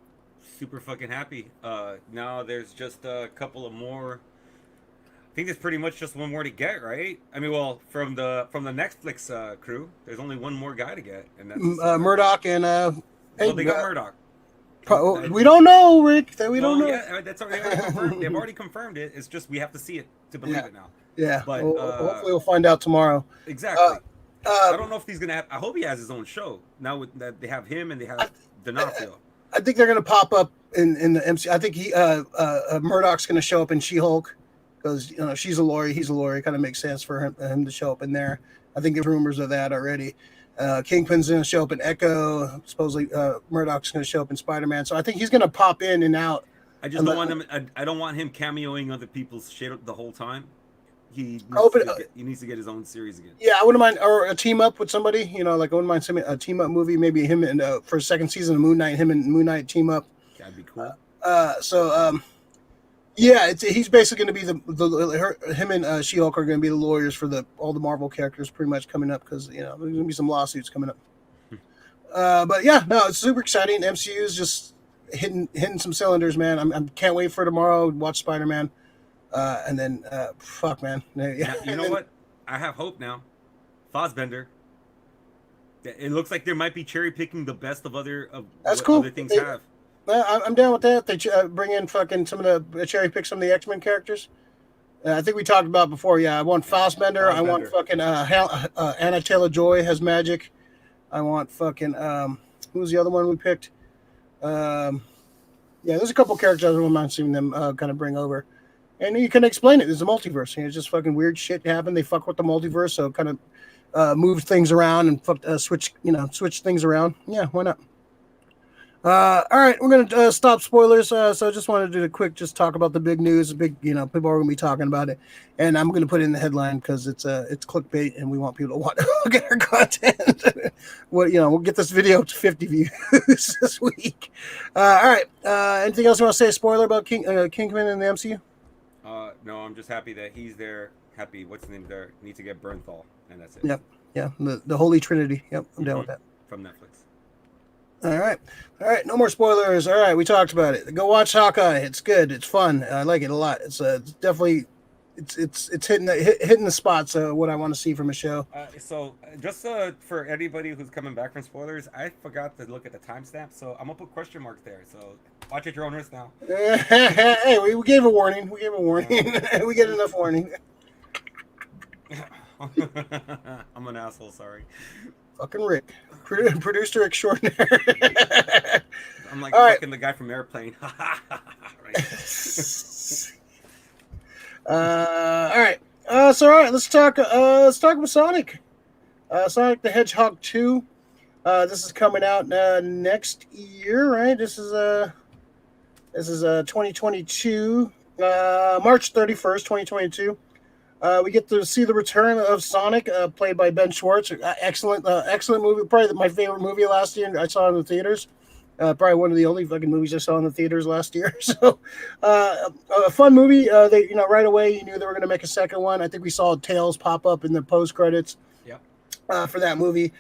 super fucking happy. Now there's just a couple of more. I think there's pretty much just one more to get, right? I mean, well, from the Netflix crew, there's only one more guy to get, and that's Murdoch and well, they got Murdoch. We don't know, Rick. We don't know. Yeah, that's already confirmed. They've already confirmed it. It's just we have to see it to believe it now. Yeah, but hopefully we'll find out tomorrow. Exactly. I don't know if he's gonna have. I hope he has his own show now. That they have him and they have D'Onofrio. I think they're gonna pop up in the MC. I think Murdoch's gonna show up in She-Hulk because she's a lawyer, he's a lawyer. It kind of makes sense for him to show up in there. I think there's rumors of that already. Kingpin's going to show up in Echo. Supposedly, Murdoch's going to show up in Spider-Man. So I think he's going to pop in and out. I just don't want him. I don't want him cameoing other people's shit the whole time. He needs to get his own series again. Yeah, I wouldn't mind, or a team up with somebody. Like I wouldn't mind a team up movie. Maybe him and for a second season of Moon Knight, him and Moon Knight team up. That'd be cool. Yeah, he's basically going to be him and She-Hulk are going to be the lawyers for all the Marvel characters pretty much coming up because there's going to be some lawsuits coming up. But yeah, no, it's super exciting. MCU is just hitting some cylinders, man. I can't wait for tomorrow. Watch Spider-Man, and then fuck, man. Yeah. You know what? I have hope now. Fassbender. It looks like there might be cherry picking the best of other things have. I'm down with that. They bring in fucking some of the cherry pick some of the X-Men characters. I think we talked about before. Yeah, I want Fassbender. I want fucking Anna Taylor-Joy has magic. I want fucking who's the other one we picked? Yeah, there's a couple characters I wouldn't mind seeing them kind of bring over, and you can explain it. There's a multiverse. It's just fucking weird shit happen. They fuck with the multiverse, so kind of move things around and switch things around. Yeah, why not? All right, we're gonna stop spoilers. So I just wanted to do a quick talk about the big news. People are gonna be talking about it, and I'm gonna put it in the headline because it's clickbait, and we want people to want to look at our content. We'll get this video up to 50 views this week. All right. Anything else you want to say? Spoiler about Kingpin in the MCU? No, I'm just happy that he's there. Happy, what's the name there? Need to get Bernthal, and that's it. Yep. Yeah. The Holy Trinity. Yep. I'm down with that. From Netflix. All right. No more spoilers. All right, we talked about it. Go watch Hawkeye. It's good. It's fun. I like it a lot. It's definitely it's hitting the spots. What I want to see from a show. So just for anybody who's coming back from spoilers, I forgot to look at the timestamp, so I'm gonna put question marks there. So watch at your own risk now. Hey, we gave a warning. We get enough warning. I'm an asshole. Sorry. Fucking Rick, producer extraordinaire. I'm like All right. fucking the guy from Airplane. Right. All right. So all right, let's talk. Let's talk about Sonic. Sonic the Hedgehog 2. This is coming out next year, right? This is 2022, March 31st, 2022. We get to see the return of Sonic, played by Ben Schwartz. Excellent movie. Probably my favorite movie last year. I saw it in the theaters. Probably one of the only fucking movies I saw in the theaters last year. So, a fun movie. They, right away you knew they were going to make a second one. I think we saw Tails pop up in the post credits. Yep. For that movie.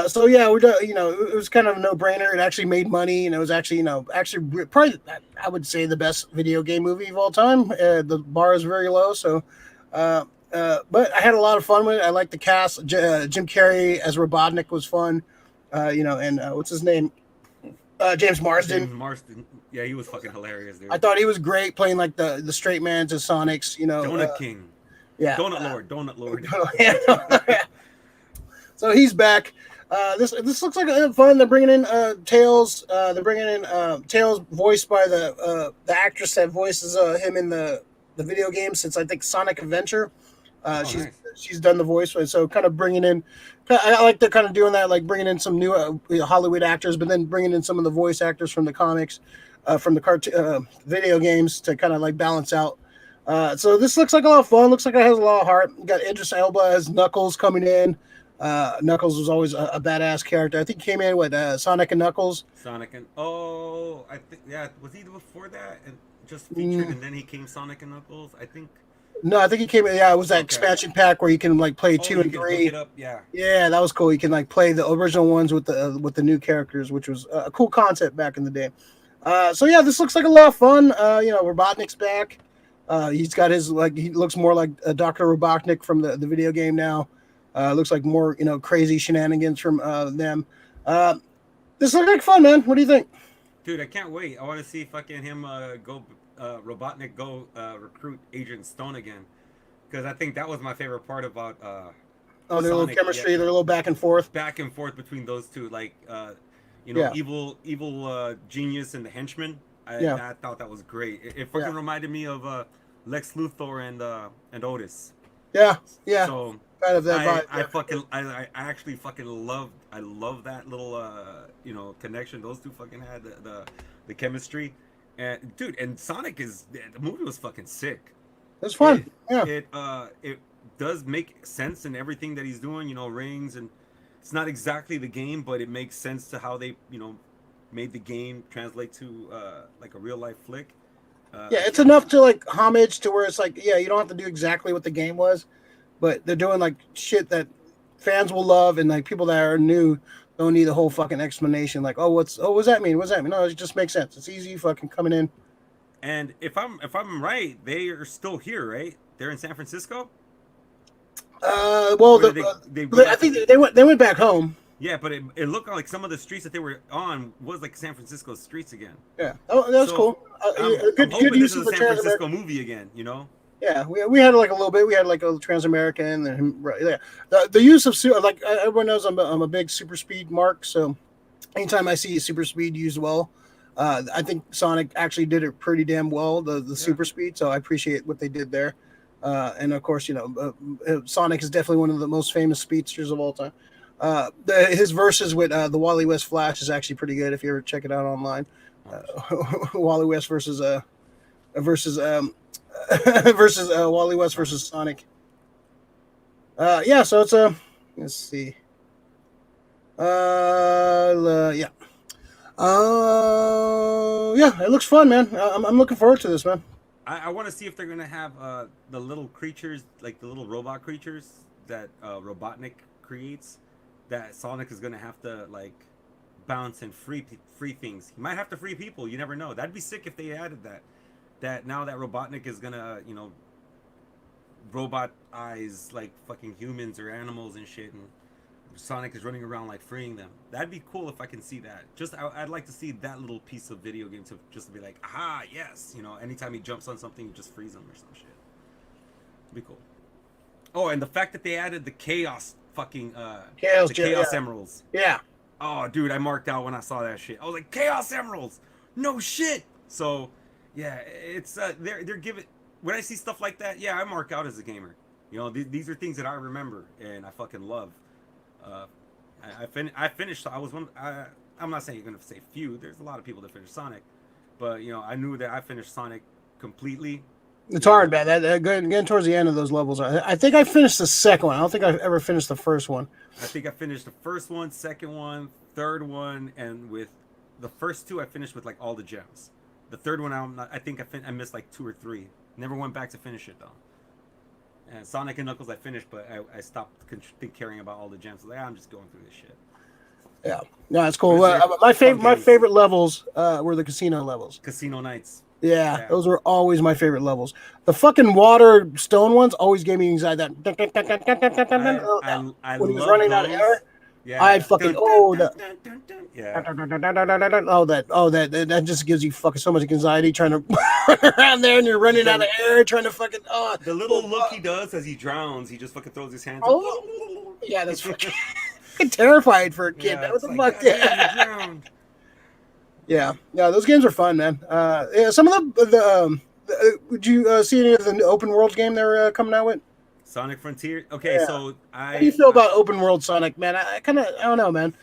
So yeah, it was kind of a no-brainer. It actually made money, and it was actually, probably, I would say, the best video game movie of all time. The bar is very low, so, but I had a lot of fun with it. I liked the cast. Jim Carrey as Robotnik was fun, and what's his name? James Marsden. James Marsden. Yeah, he was fucking hilarious, dude. I thought he was great playing like the straight man to Sonic's, Donut King. Yeah. Donut Lord. So he's back. This looks like fun. They're bringing in Tails. They're bringing in Tails, voiced by the actress that voices him in the video game since I think Sonic Adventure. She's done the voice, so kind of bringing in. I like they're kind of doing that, like bringing in some new Hollywood actors, but then bringing in some of the voice actors from the comics, from the cartoon video games to kind of like balance out. So this looks like a lot of fun. Looks like it has a lot of heart. You got Idris Elba as Knuckles coming in. Knuckles was always a badass character. I think he came in with Sonic and Knuckles. I think was he before that and just featured and then he came Sonic and Knuckles? I think. No, I think he came in. Yeah, it was that expansion pack where you can like play 2 and 3. Yeah, that was cool. You can like play the original ones with the new characters, which was a cool concept back in the day. So yeah, this looks like a lot of fun. Robotnik's back. He's got he looks more like Dr. Robotnik from the video game now. Looks like more, crazy shenanigans from them. This looks like fun, man. What do you think? Dude, I can't wait. I want to see fucking him Robotnik recruit Agent Stone again. Because I think that was my favorite part about their little chemistry, their little back and forth. Back and forth between those two. Like, evil genius and the henchman. I thought that was great. It fucking reminded me of Lex Luthor and Otis. Yeah. So kind of that vibe. I actually fucking love that little connection those two fucking had, the chemistry. And dude, and Sonic the movie was fucking sick. It's fun. It does make sense in everything that he's doing, rings, and it's not exactly the game, but it makes sense to how they, made the game translate to like a real life flick. It's enough to like homage to where it's like, you don't have to do exactly what the game was, but they're doing like shit that fans will love, and like people that are new don't need the whole fucking explanation. Like, what's that mean? What's that mean? No, it just makes sense. It's easy fucking coming in. And if I'm right, they are still here, right? They're in San Francisco. I think they went back home. Yeah, but it looked like some of the streets that they were on was like San Francisco streets again. Yeah, that's cool. I'm hoping this is a San Francisco movie again, Yeah, we had like a little bit. We had like a Trans-American, and the use of like everyone knows I'm a big super speed mark. So anytime I see super speed used well, I think Sonic actually did it pretty damn well. The super speed, so I appreciate what they did there. And of course, Sonic is definitely one of the most famous speedsters of all time. His verses with the Wally West Flash is actually pretty good if you ever check it out online. Wally West versus Wally West versus Sonic. So it's let's see. It looks fun, man. I'm looking forward to this, man. I want to see if they're gonna have the little creatures, like the little robot creatures that Robotnik creates, that Sonic is gonna have to like bounce and free things. He might have to free people. You never know. That'd be sick if they added that. That now that Robotnik is gonna, robot eyes like fucking humans or animals and shit, and Sonic is running around like freeing them. That'd be cool if I can see that. I'd like to see that little piece of video game to just be like, aha, yes, anytime he jumps on something, he just frees him or some shit. It'd be cool. Oh, and the fact that they added the chaos Chaos the Gem, chaos yeah. emeralds. Yeah. Oh, dude, I marked out when I saw that shit. I was like, chaos emeralds, no shit. So, yeah, it's they're giving. When I see stuff like that, yeah, I mark out as a gamer. You know, these are things that I remember and I fucking love. Uh, I finished. I was one. I'm not saying you're gonna say few. There's a lot of people that finish Sonic, but you know, I knew that I finished Sonic completely. It's You hard, know, man. Getting towards the end of those levels. I think I finished the second one. I don't think I've ever finished the first one. I think I finished the first one, second one, third one, and with the first two, I finished with like all the gems. The third one, I think I missed like two or three. Never went back to finish it though. And Sonic and Knuckles, I finished, but I stopped caring about all the gems. So, like, I'm just going through this shit. Yeah, no, it's cool. But it's My favorite levels were the casino levels. Casino Nights. Yeah, Yeah. those were always my favorite levels. The fucking water stone ones always gave me anxiety. I When he was love running those. out of air, Yeah. I fucking Yeah. that just gives you fucking so much anxiety trying to run around there and you're running out of air trying to fucking The little look he does as he drowns, he just fucking throws his hands. Oh, yeah, that's fucking terrifying for a kid. Yeah, What the like, fuck? "God damn, you drowned." Yeah, those games are fun, man. Yeah, some of would you see any of the open world game they're coming out with? Sonic Frontier. Okay, Yeah. so How do you feel about open world Sonic, man? I don't know, man.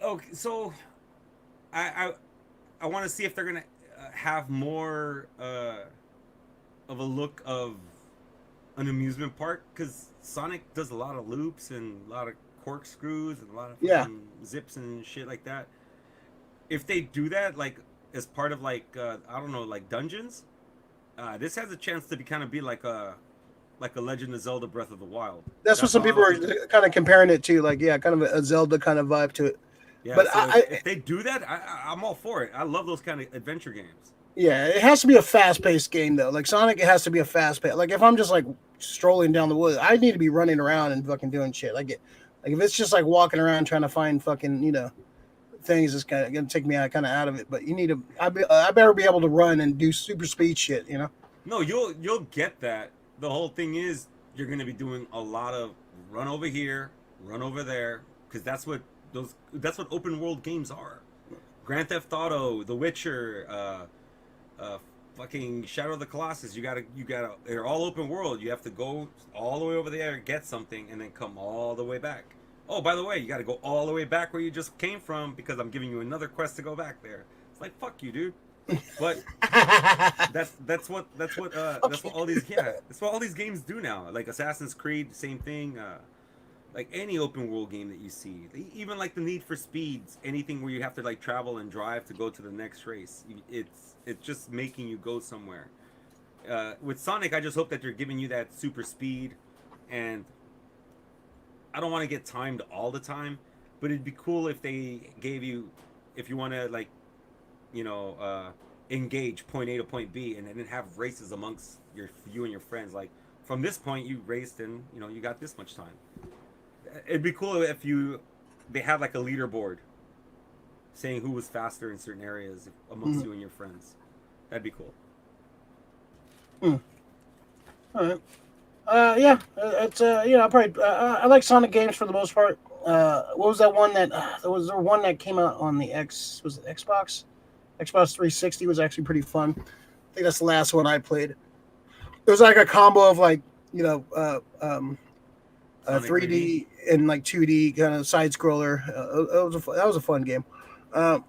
Okay, so I want to see if they're gonna have more of a look of an amusement park, because Sonic does a lot of loops and a lot of corkscrews and a lot of fucking zips and shit like that. If they do that, like as part of like I don't know, like dungeons, this has a chance to be like a Legend of Zelda Breath of the Wild. That's what some people are kind of comparing it to, like, yeah, kind of a Zelda kind of vibe to it. Yeah, but so if they do that, I'm all for it. I love those kind of adventure games. Yeah, it has to be a fast-paced game though. Like Sonic, it has to be a fast-paced. Like if I'm just like strolling down the woods, I need to be running around and fucking doing shit. Like if it's just like walking around trying to find fucking things, is kind of gonna take me kind of out of it. But you need to. I better be able to run and do super speed shit. No, you'll get that. The whole thing is you're gonna be doing a lot of run over here, run over there, because that's what open world games are. Grand Theft Auto, The Witcher, fucking Shadow of the Colossus. You gotta. They're all open world. You have to go all the way over there, get something, and then come all the way back. Oh, by the way, you gotta go all the way back where you just came from because I'm giving you another quest to go back there. It's like, fuck you, dude. But that's what all these games do now. Like Assassin's Creed, same thing. Like any open world game that you see, even like the Need for Speeds, anything where you have to like travel and drive to go to the next race. It's just making you go somewhere. With Sonic, I just hope that they're giving you that super speed, and I don't want to get timed all the time, but it'd be cool if they gave you, if you want to like, engage point A to point B, and then have races amongst you and your friends. Like from this point, you raced, and you got this much time. It'd be cool if they had like a leaderboard saying who was faster in certain areas amongst you and your friends. That'd be cool. All right. Yeah, it's probably I like Sonic games for the most part. What was that one that there was one that came out on the Xbox? Xbox 360 was actually pretty fun. I think that's the last one I played. It was like a combo of like 3D and like 2D kind of side scroller. That was a fun game. What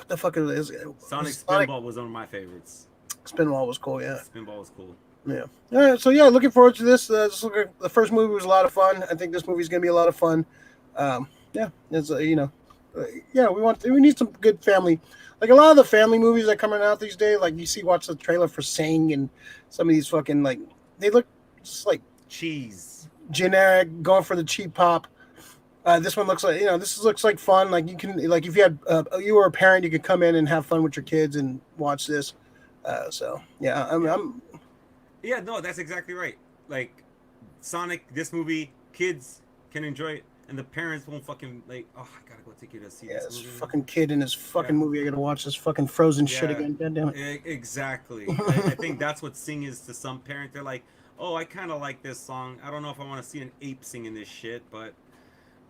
the fuck is it? Sonic Spinball was one of my favorites. Spinball was cool, yeah. Spinball was cool. Yeah. All right. So yeah, looking forward to this. The first movie was a lot of fun. I think this movie's gonna be a lot of fun. Yeah. It's we need some good family. Like a lot of the family movies that are coming out these days. Like watch the trailer for Sing and some of these fucking like they look just like cheese, generic, going for the cheap pop. This one looks like looks like fun. Like you can if you were a parent, you could come in and have fun with your kids and watch this. So yeah, I'm Yeah, no, that's exactly right. Like Sonic, this movie, kids can enjoy it, and the parents won't fucking like. Oh, I gotta go take you to see this movie. Fucking kid in his fucking movie. I gotta watch this fucking Frozen shit again. God damn it. Exactly. I think that's what Sing is to some parent. They're like, oh, I kind of like this song. I don't know if I want to see an ape singing this shit, but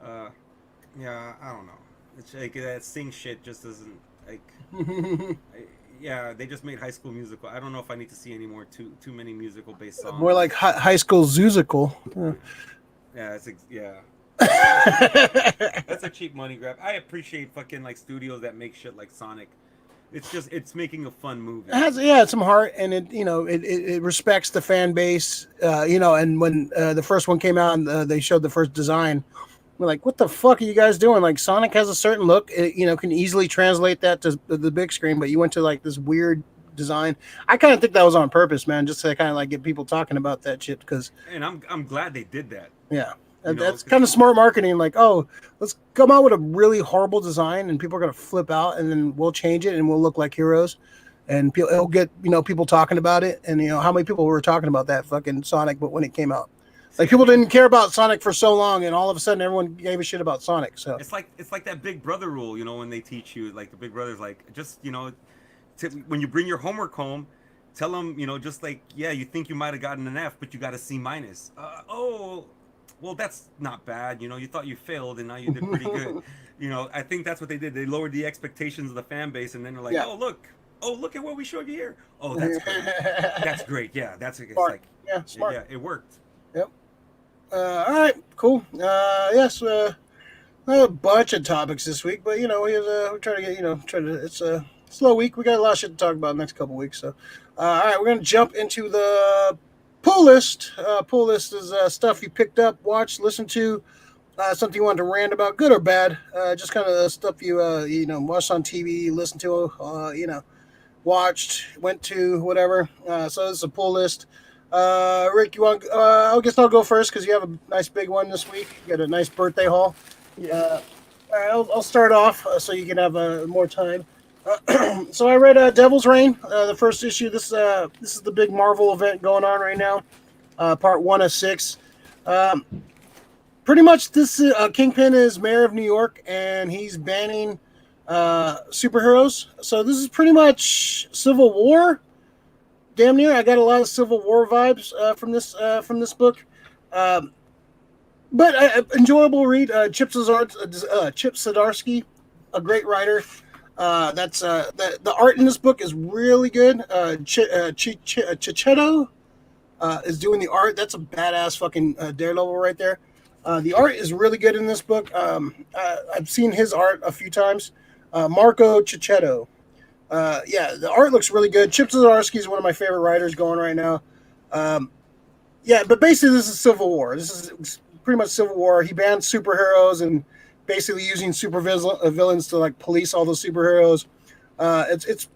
uh, yeah, I don't know. It's like that sing shit just doesn't like. I, yeah, they just made High School Musical. I don't know if I need to see any more too many musical based songs. More like high school Zoozical. Yeah, yeah. That's a cheap money grab. I appreciate fucking like studios that make shit like Sonic. It's making a fun movie. It has some heart, and it respects the fan base. And when the first one came out and they showed the first design, we're like, what the fuck are you guys doing? Like, Sonic has a certain look, it, can easily translate that to the big screen, but you went to like this weird design. I kind of think that was on purpose, man, just to kind of like get people talking about that shit. And I'm glad they did that. Yeah. That's kind of smart marketing. Like, oh, let's come out with a really horrible design, and people are gonna flip out, and then we'll change it, and we'll look like heroes, and it'll get people talking about it. And how many people were talking about that fucking Sonic, but when it came out, like people didn't care about Sonic for so long, and all of a sudden everyone gave a shit about Sonic. So it's like that Big Brother rule, when they teach you, like the Big Brother's like, just when you bring your homework home, tell them just like, yeah, you think you might have gotten an F, but you got a C minus. Well, that's not bad. You thought you failed, and now you did pretty good. I think that's what they did. They lowered the expectations of the fan base, and then they're like, oh, look at what we showed you here. Oh, that's great. That's great. Yeah, smart. Like, smart. Yeah, it worked. Yep. All right, cool. Yes, a bunch of topics this week, but we're trying to get it's a slow week. We got a lot of shit to talk about next couple weeks. So, all right, we're gonna jump into the pull list. Pull list is stuff you picked up, watched, listened to, something you wanted to rant about, good or bad. Just kind of stuff you watched on TV, listened to, watched, went to, whatever. So this is a pull list. Rick, you want? I guess I'll go first because you have a nice big one this week. You got a nice birthday haul. Yeah. All right, I'll start off so you can have more time. So I read Devil's Reign, the first issue. This is the big Marvel event going on right now, part 1 of 6. Pretty much, this Kingpin is mayor of New York, and he's banning superheroes. So this is pretty much Civil War, damn near. I got a lot of Civil War vibes from this book, but enjoyable read. Chip Zdarsky, a great writer. The art in this book is really good. Chichetto is doing the art. That's a badass fucking Daredevil right there. The art is really good in this book. I've seen his art a few times. Marco Chichetto. The art looks really good. Chip Zdarsky is one of my favorite writers going right now. But basically this is Civil War. This is pretty much Civil War. He banned superheroes and basically using villains to like police all the superheroes. It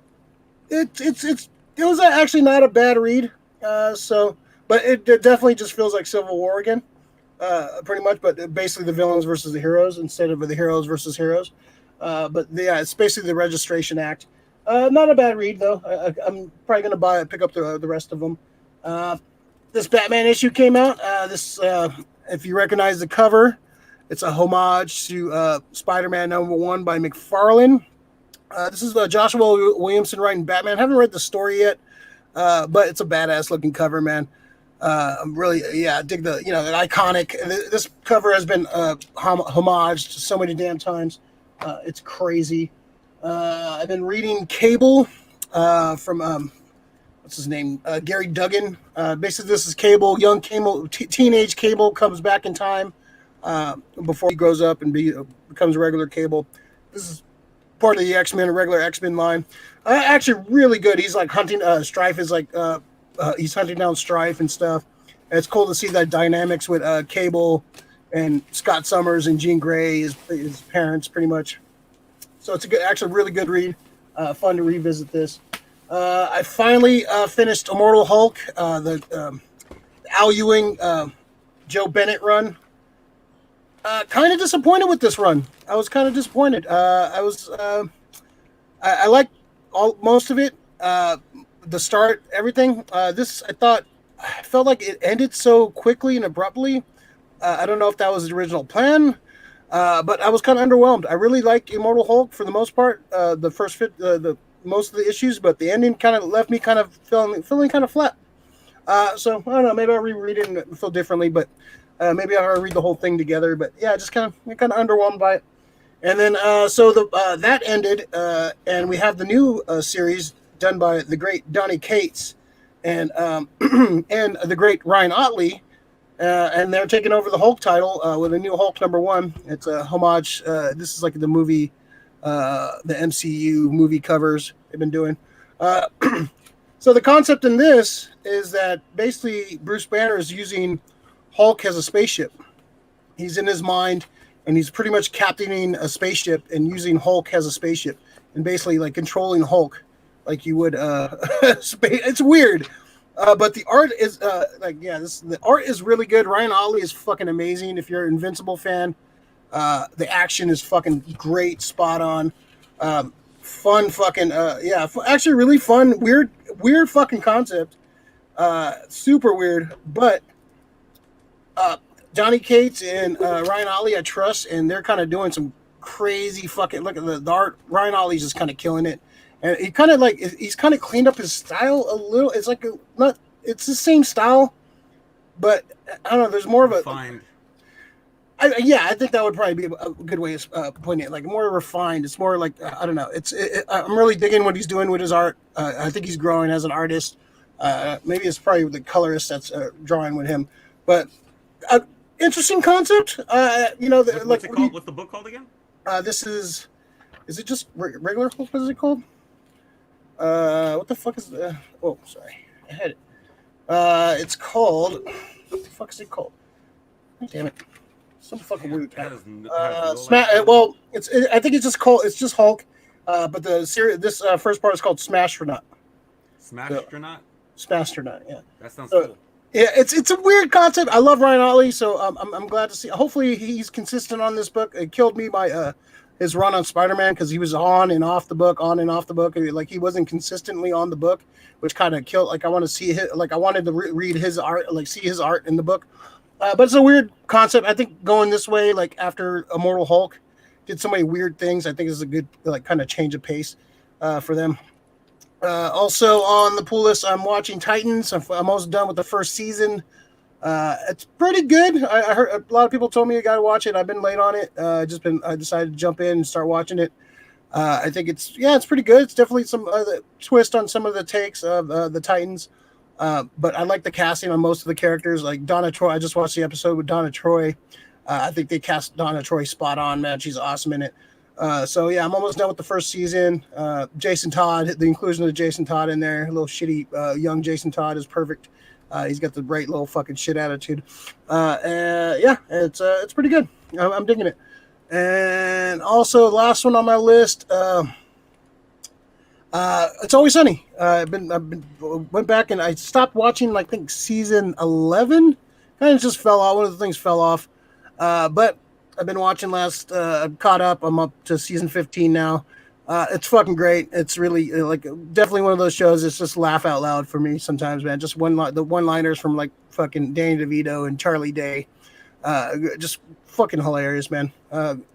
was actually not a bad read. But it definitely just feels like Civil War again, pretty much. But basically the villains versus the heroes instead of the heroes versus heroes. It's basically the Registration Act. Not a bad read though. I'm probably gonna pick up the rest of them. This Batman issue came out. If you recognize the cover. It's a homage to Spider-Man #1 by McFarlane. This is Joshua Williamson writing Batman. I haven't read the story yet, but it's a badass looking cover, man. I'm really, I dig the, that iconic. This cover has been homaged so many damn times. It's crazy. I've been reading Cable from what's his name? Gary Duggan. Basically, this is Cable, young Cable, teenage Cable comes back in time. Before he grows up and becomes a regular Cable. This is part of the regular X-Men line. Actually, really good. He's like hunting. Strife is like he's hunting down Strife and stuff. And it's cool to see that dynamics with Cable and Scott Summers and Jean Grey, his parents, pretty much. So it's actually really good read. Fun to revisit this. I finally finished Immortal Hulk, the Al Ewing, Joe Bennett run. Kind of disappointed with this run. I was kind of disappointed. I liked most of it. The start, everything. This I felt like it ended so quickly and abruptly. I don't know if that was the original plan, but I was kind of underwhelmed. I really like Immortal Hulk for the most part. The first the most of the issues, but the ending kind of left me kind of feeling kind of flat. So I don't know. Maybe I'll reread it and feel differently, but maybe I'll read the whole thing together. But yeah, just kind of underwhelmed by it. And then so the that ended, and we have the new series done by the great Donny Cates and and the great Ryan Otley. And they're taking over the Hulk title with a new Hulk #1. It's a homage. This is like the movie, the MCU movie covers they've been doing. Uh, so the concept in this is that basically Bruce Banner is using Hulk as a spaceship. He's in his mind, and he's pretty much captaining a spaceship and using Hulk as a spaceship, and basically like controlling Hulk, like you would. It's weird. But the art is the art is really good. Ryan Otley is fucking amazing. If you're an Invincible fan, the action is fucking great, spot on. Fun fucking actually really fun, weird fucking concept. Super weird, but Johnny Cates and Ryan Otley I trust, and they're kind of doing some crazy fucking look at the art. Ryan Otley's just kind of killing it. And he kind of like he's kind of cleaned up his style a little. It's like not it's the same style, but I don't know. There's more of a refined. I think that would probably be a good way of putting it. Like more refined. It's more like I don't know. I'm really digging what he's doing with his art. I think he's growing as an artist. Maybe it's probably the colorist that's drawing with him, but interesting concept. What's it called? What's the book called again? This is it just regular? What is it called? What the fuck is oh, sorry. I had it. It's called, what the fuck is it called? Damn it. Some fucking weird title. Well, I think it's just Hulk. But the series, this first part is called Smastronaut. Smastronaut? Smastronaut, yeah. That sounds cool. Yeah, it's a weird concept. I love Ryan Otley, so I'm glad to see. Hopefully he's consistent on this book. It killed me by his run on Spider-Man because he was on and off the book. Like he wasn't consistently on the book, which kind of killed. Like I want to see I wanted to read his art, like see his art in the book. But it's a weird concept. I think going this way, like after Immortal Hulk did so many weird things, I think is a good like kind of change of pace for them. Also on the pool list, I'm watching Titans. I'm almost done with the first season. It's pretty good. I heard a lot of people told me I got to watch it. I've been late on it. I decided to jump in and start watching it. I think it's pretty good. It's definitely some twist on some of the takes of the Titans. But I like the casting on most of the characters. Like Donna Troy. I just watched the episode with Donna Troy. I think they cast Donna Troy spot on, man. She's awesome in it. So yeah, I'm almost done with the first season. Jason Todd, the inclusion of Jason Todd in there, a little shitty young Jason Todd is perfect. He's got the right little fucking shit attitude. It's pretty good. I'm digging it. And also, the last one on my list, It's Always Sunny. Went back and I stopped watching. I think season 11 kind of just fell off. One of the things fell off, but I've been watching last. Caught up. I'm up to season 15 now. It's fucking great. It's really definitely one of those shows. It's just laugh out loud for me sometimes, man. Just the one-liners from like fucking Danny DeVito and Charlie Day, just fucking hilarious, man.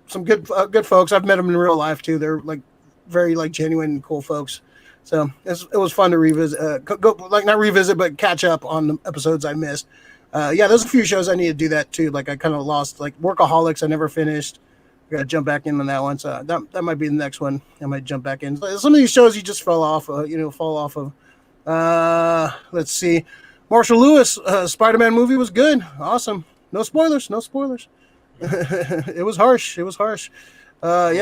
Some good folks. I've met them in real life too. They're like very like genuine and cool folks. So it was fun to revisit. Not revisit, but catch up on the episodes I missed. There's a few shows I need to do that too. Like I kind of lost like Workaholics. I never finished. I gotta jump back in on that one. So that might be the next one. I might jump back in. Some of these shows you just fall off of. Let's see. Marshall Lewis, Spider-Man movie was good. Awesome. No spoilers. It was harsh. I'm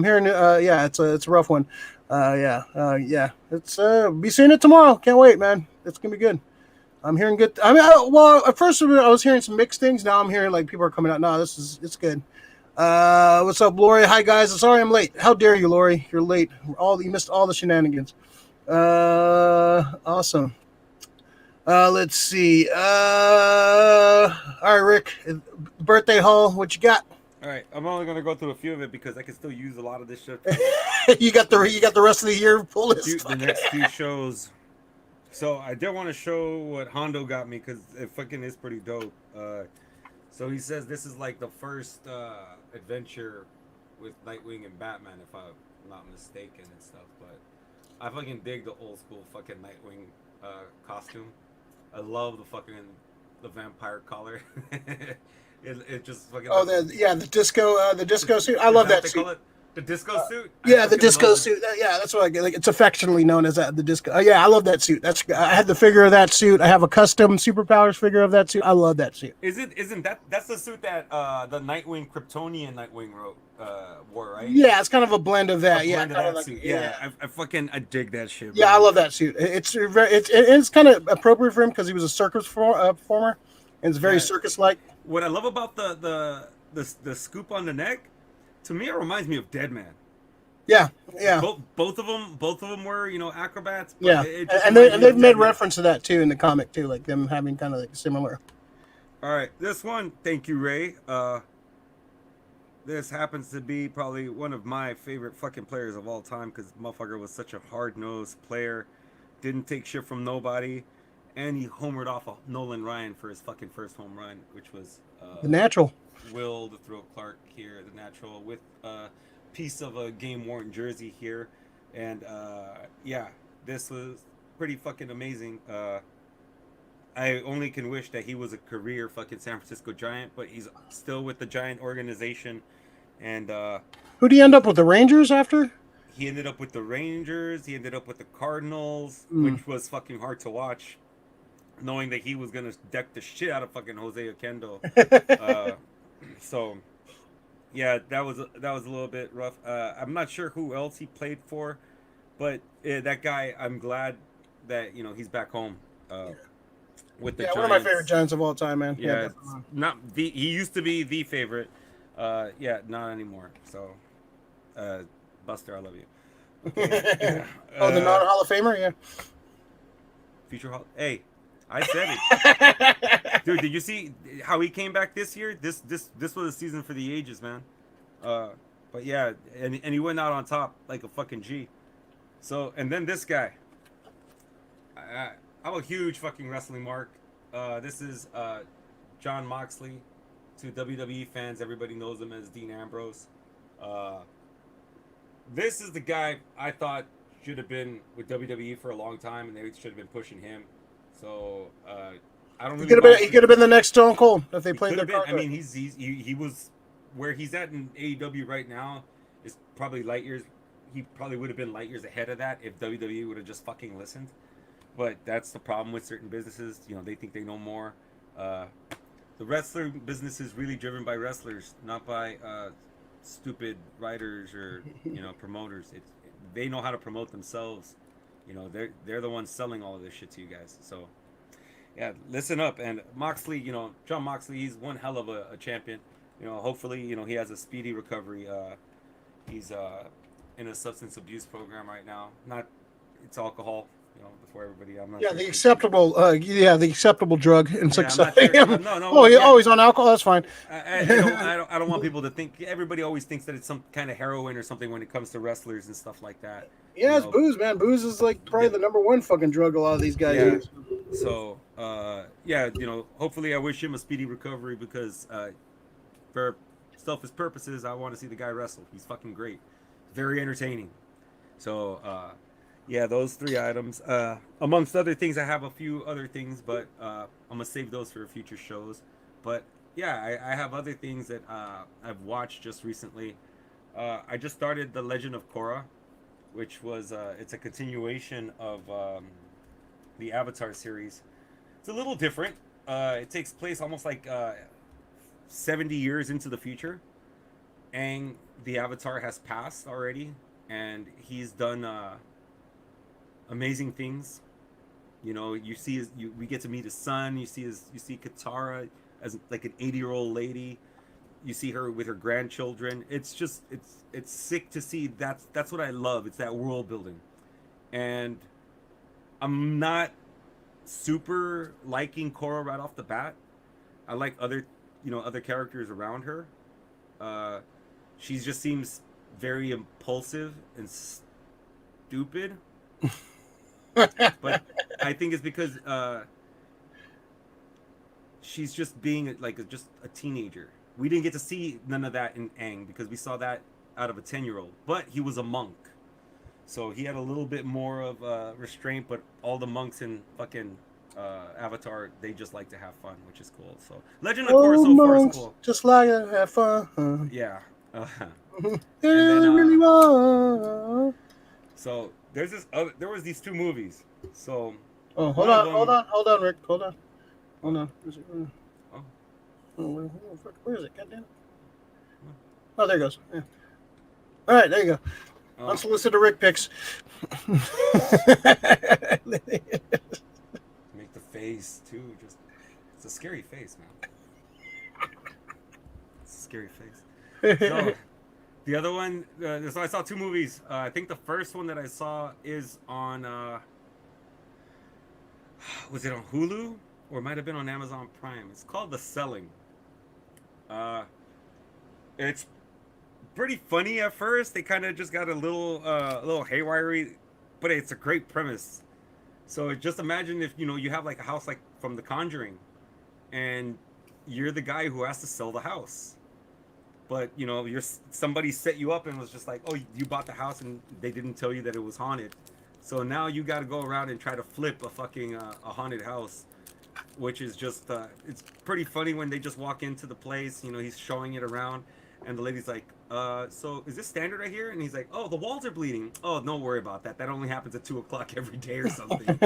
hearing. It's a rough one. It's be seeing it tomorrow. Can't wait, man. It's gonna be good. I'm hearing good. At first I was hearing some mixed things. Now I'm hearing like people are coming out. No, it's good. What's up, Lori? Hi guys. Sorry I'm late. How dare you, Lori? You're late. You missed all the shenanigans. Awesome. Let's see. All right, Rick. Birthday haul. What you got? All right, I'm only gonna go through a few of it because I can still use a lot of this shit. you got the rest of the year full list. The next few shows. So I did want to show what Hondo got me because it fucking is pretty dope. So he says this is like the first adventure with Nightwing and Batman, if I'm not mistaken and stuff. But I fucking dig the old school fucking Nightwing costume. I love the vampire collar. It just fucking. Oh, the disco suit. I Is love that that what they suit. call it? The disco suit. I Yeah, the fucking disco love it. suit. Yeah, that's what I get. Like, it's affectionately known as that. The disco. Yeah, I love that suit. I had the figure of that suit. I have a custom superpowers figure of that suit. I love that suit. Isn't that's the suit that the Nightwing Kryptonian Nightwing wore, right? Yeah, it's kind of a blend of A that. Yeah, blend of kind of that like suit. yeah. Yeah, I dig that shit. Yeah, I Bro. love that suit. It's kind of appropriate for him because he was a performer, and it's very Yeah. circus like. What I love about the scoop on the neck, to me, it reminds me of Dead Man. Yeah, yeah, Both of them were acrobats, but yeah. it just And reminds me they've of made Dead Man. reference to that too in the comic too, like them having kind of like similar. All right, this one, thank you, Ray. This happens to be probably one of my favorite fucking players of all time because motherfucker was such a hard-nosed player, didn't take shit from nobody, and he homered off of Nolan Ryan for his fucking first home run, which was The Natural. Will the Throat Clark here, the natural, with a piece of a game worn jersey here, and yeah, this was pretty fucking amazing. I only can wish that he was a career fucking San Francisco Giant, but he's still with the Giant organization. And Who do you end up with? The Rangers after? he ended up with the Rangers. He ended up with the Cardinals, Mm. which was fucking hard to watch, knowing that he was gonna deck the shit out of fucking Jose Oquendo. So, yeah, that was a little bit rough. I'm not sure who else he played for, but that guy, I'm glad that he's back home. With the Yeah, Giants. one of my favorite Giants of all time, man. Yeah, definitely. not the. He used to be the favorite. Yeah, not anymore. So, Buster, I love you. Okay. Oh, the non-Hall of Famer, yeah. Future Hall. Hey, I said it, dude. Did you see how he came back this year? This was a season for the ages, man. But yeah, and he went out on top like a fucking G. So, and then this guy. I'm a huge fucking wrestling mark. This is Jon Moxley. To WWE fans, everybody knows him as Dean Ambrose. This is the guy I thought should have been with WWE for a long time, and they should have been pushing him. So I don't really. He could have been the next Stone Cold if they He played could their have been. I card. mean, he was where he's at in AEW right now is probably light years. He probably would have been light years ahead of that if WWE would have just fucking listened. But that's the problem with certain businesses. They think they know more. The wrestler business is really driven by wrestlers, not by stupid writers or promoters. They know how to promote themselves. They're the ones selling all of this shit to you guys. So yeah, listen up. And Moxley, Jon Moxley, he's one hell of a champion. Hopefully, he has a speedy recovery. He's in a substance abuse program right now. It's alcohol. Before everybody, I'm not. Yeah, sure the acceptable drug and Yeah, I'm success. not sure. No, Oh, he's on alcohol. That's fine. I don't want people to think. Everybody always thinks that it's some kind of heroin or something when it comes to wrestlers and stuff like that. Yeah, it's booze, man. Booze is like probably the number one fucking drug a lot of these guys use. So, yeah, hopefully I wish him a speedy recovery because for selfish purposes, I want to see the guy wrestle. He's fucking great. Very entertaining. So, yeah, those 3 items. Amongst other things, I have a few other things, but I'm going to save those for future shows. But, yeah, I have other things that I've watched just recently. I just started The Legend of Korra, which was, it's a continuation of the Avatar series. It's a little different. It takes place almost like 70 years into the future. Aang, the Avatar, has passed already, and he's done amazing things. You see we get to meet his son. You see Katara as like an 80-year-old lady. You see her with her grandchildren. It's just it's sick to see. That's what I love. It's that world building, and I'm not super liking Korra right off the bat. I like other characters around her. She just seems very impulsive and stupid. But I think it's because she's just being just a teenager. We didn't get to see none of that in Aang because we saw that out of a 10-year-old. But he was a monk. So he had a little bit more of restraint, but all the monks in fucking Avatar, they just like to have fun, which is cool. So Legend of Korra Oh, so far is monks, cool. just like to have fun. Yeah. Yeah, And then really want. so there's this other, there was these two movies. So Oh, one of them. hold on, Rick, hold on. Oh, Is it, oh, where is it? Goddamn. Oh, there it goes. Yeah. All right, there you go. oh. Unsolicited Rick picks. Make the face too. Just it's a scary face, man. It's a scary face. So the other one, so I saw two movies. I think the first one that I saw is on, was it on Hulu or it might have been on Amazon Prime? It's called The Selling. It's pretty funny at first. They kind of just got a little haywire, but it's a great premise. So just imagine if you have like a house like from The Conjuring, and you're the guy who has to sell the house. But somebody set you up and was just like, oh, you bought the house and they didn't tell you that it was haunted. So now you got to go around and try to flip a fucking a haunted house, which is just it's pretty funny when they just walk into the place. He's showing it around, and the lady's like, so is this standard right here? And he's like, oh, the walls are bleeding. Oh, don't worry about that. That only happens at 2:00 every day or something.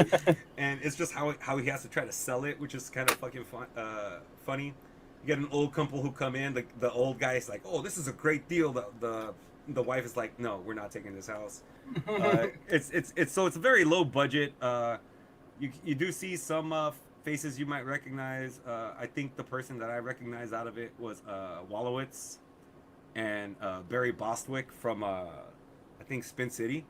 And it's just how he has to try to sell it, which is kind of fucking funny. You get an old couple who come in. The old guy's like, "Oh, this is a great deal." The wife is like, "No, we're not taking this house." It's very low budget. You do see some faces you might recognize. I think the person that I recognized out of it was Wallowitz and Barry Bostwick from I think Spin City.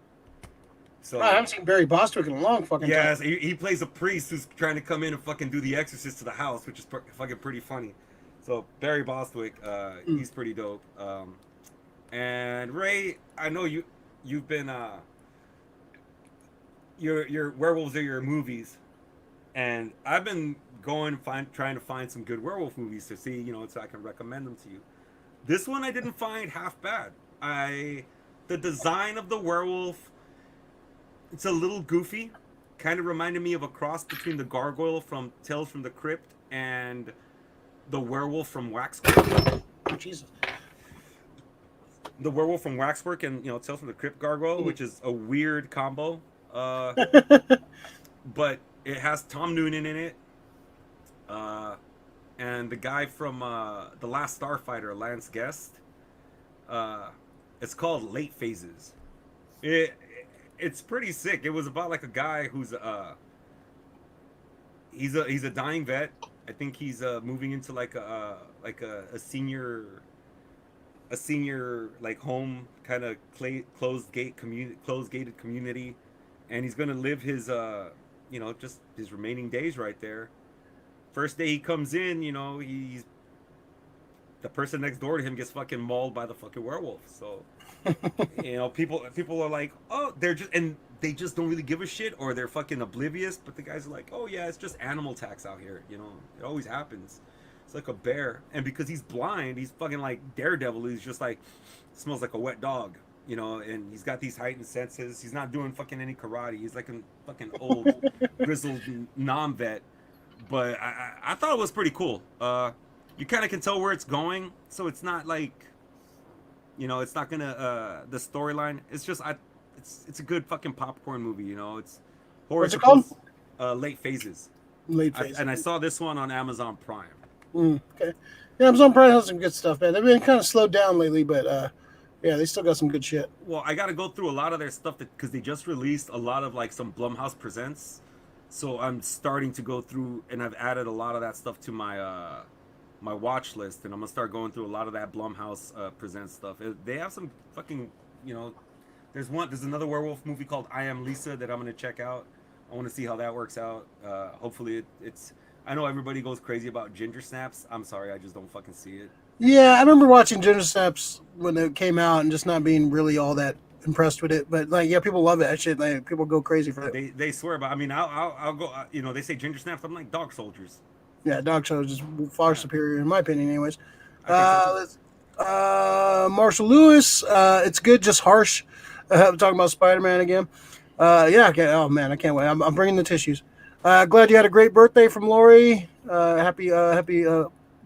So I haven't seen Barry Bostwick in a long fucking time. Yes, he plays a priest who's trying to come in and fucking do the exorcist to the house, which is fucking pretty funny. So Barry Bostwick, he's pretty dope. And Ray, I know you've been your werewolves are your movies, and I've been trying to find some good werewolf movies to see, so I can recommend them to you. This one I didn't find half bad. The design of the werewolf, it's a little goofy. Kind of reminded me of a cross between the gargoyle from Tales from the Crypt and the werewolf from Waxwork. Oh, Jesus. The werewolf from Waxwork and Tales from the Crypt gargoyle, which is a weird combo. But it has Tom Noonan in it. And the guy from The Last Starfighter, Lance Guest. It's called Late Phases. It's pretty sick. It was about like a guy who's he's a dying vet. I think he's moving into like a senior like home kind of closed gated community, and he's gonna live his just his remaining days right there. First day he comes in, he's the person next door to him gets fucking mauled by the fucking werewolf. So people are like, oh, they just don't really give a shit, or they're fucking oblivious. But the guys are like, oh yeah, it's just animal attacks out here. It always happens. It's like a bear, and because he's blind, he's fucking like Daredevil. He's just like smells like a wet dog. And he's got these heightened senses. He's not doing fucking any karate. He's like a fucking old grizzled non-vet. But I thought it was pretty cool. You kind of can tell where it's going, so it's not like, it's not gonna the storyline. It's just it's a good fucking popcorn movie. It's horror. What's it called? Late Phases. Late Phases. And I saw this one on Amazon Prime. Okay. Yeah, Amazon Prime has some good stuff, man. They've been kind of slowed down lately, but yeah, they still got some good shit. Well, I got to go through a lot of their stuff because they just released a lot of like some Blumhouse Presents. So I'm starting to go through, and I've added a lot of that stuff to my my watch list, and I'm gonna start going through a lot of that Blumhouse Presents stuff. They have some fucking, there's another werewolf movie called I Am Lisa that I'm gonna check out. I want to see how that works out. Hopefully it's. I know everybody goes crazy about Ginger Snaps. I'm sorry, I just don't fucking see it. Yeah, I remember watching Ginger Snaps when it came out and just not being really all that impressed with it. But like, yeah, people love it. That shit, like, people go crazy for it. They swear by. I mean, I'll go. They say Ginger Snaps. I'm like Dog Soldiers. Yeah, Dog Show is just far superior in my opinion, anyways. Marshall Lewis, it's good, just harsh. talking about Spider-Man again. Yeah. Oh man, I can't wait. I'm bringing the tissues. Glad you had a great birthday from Lori. Happy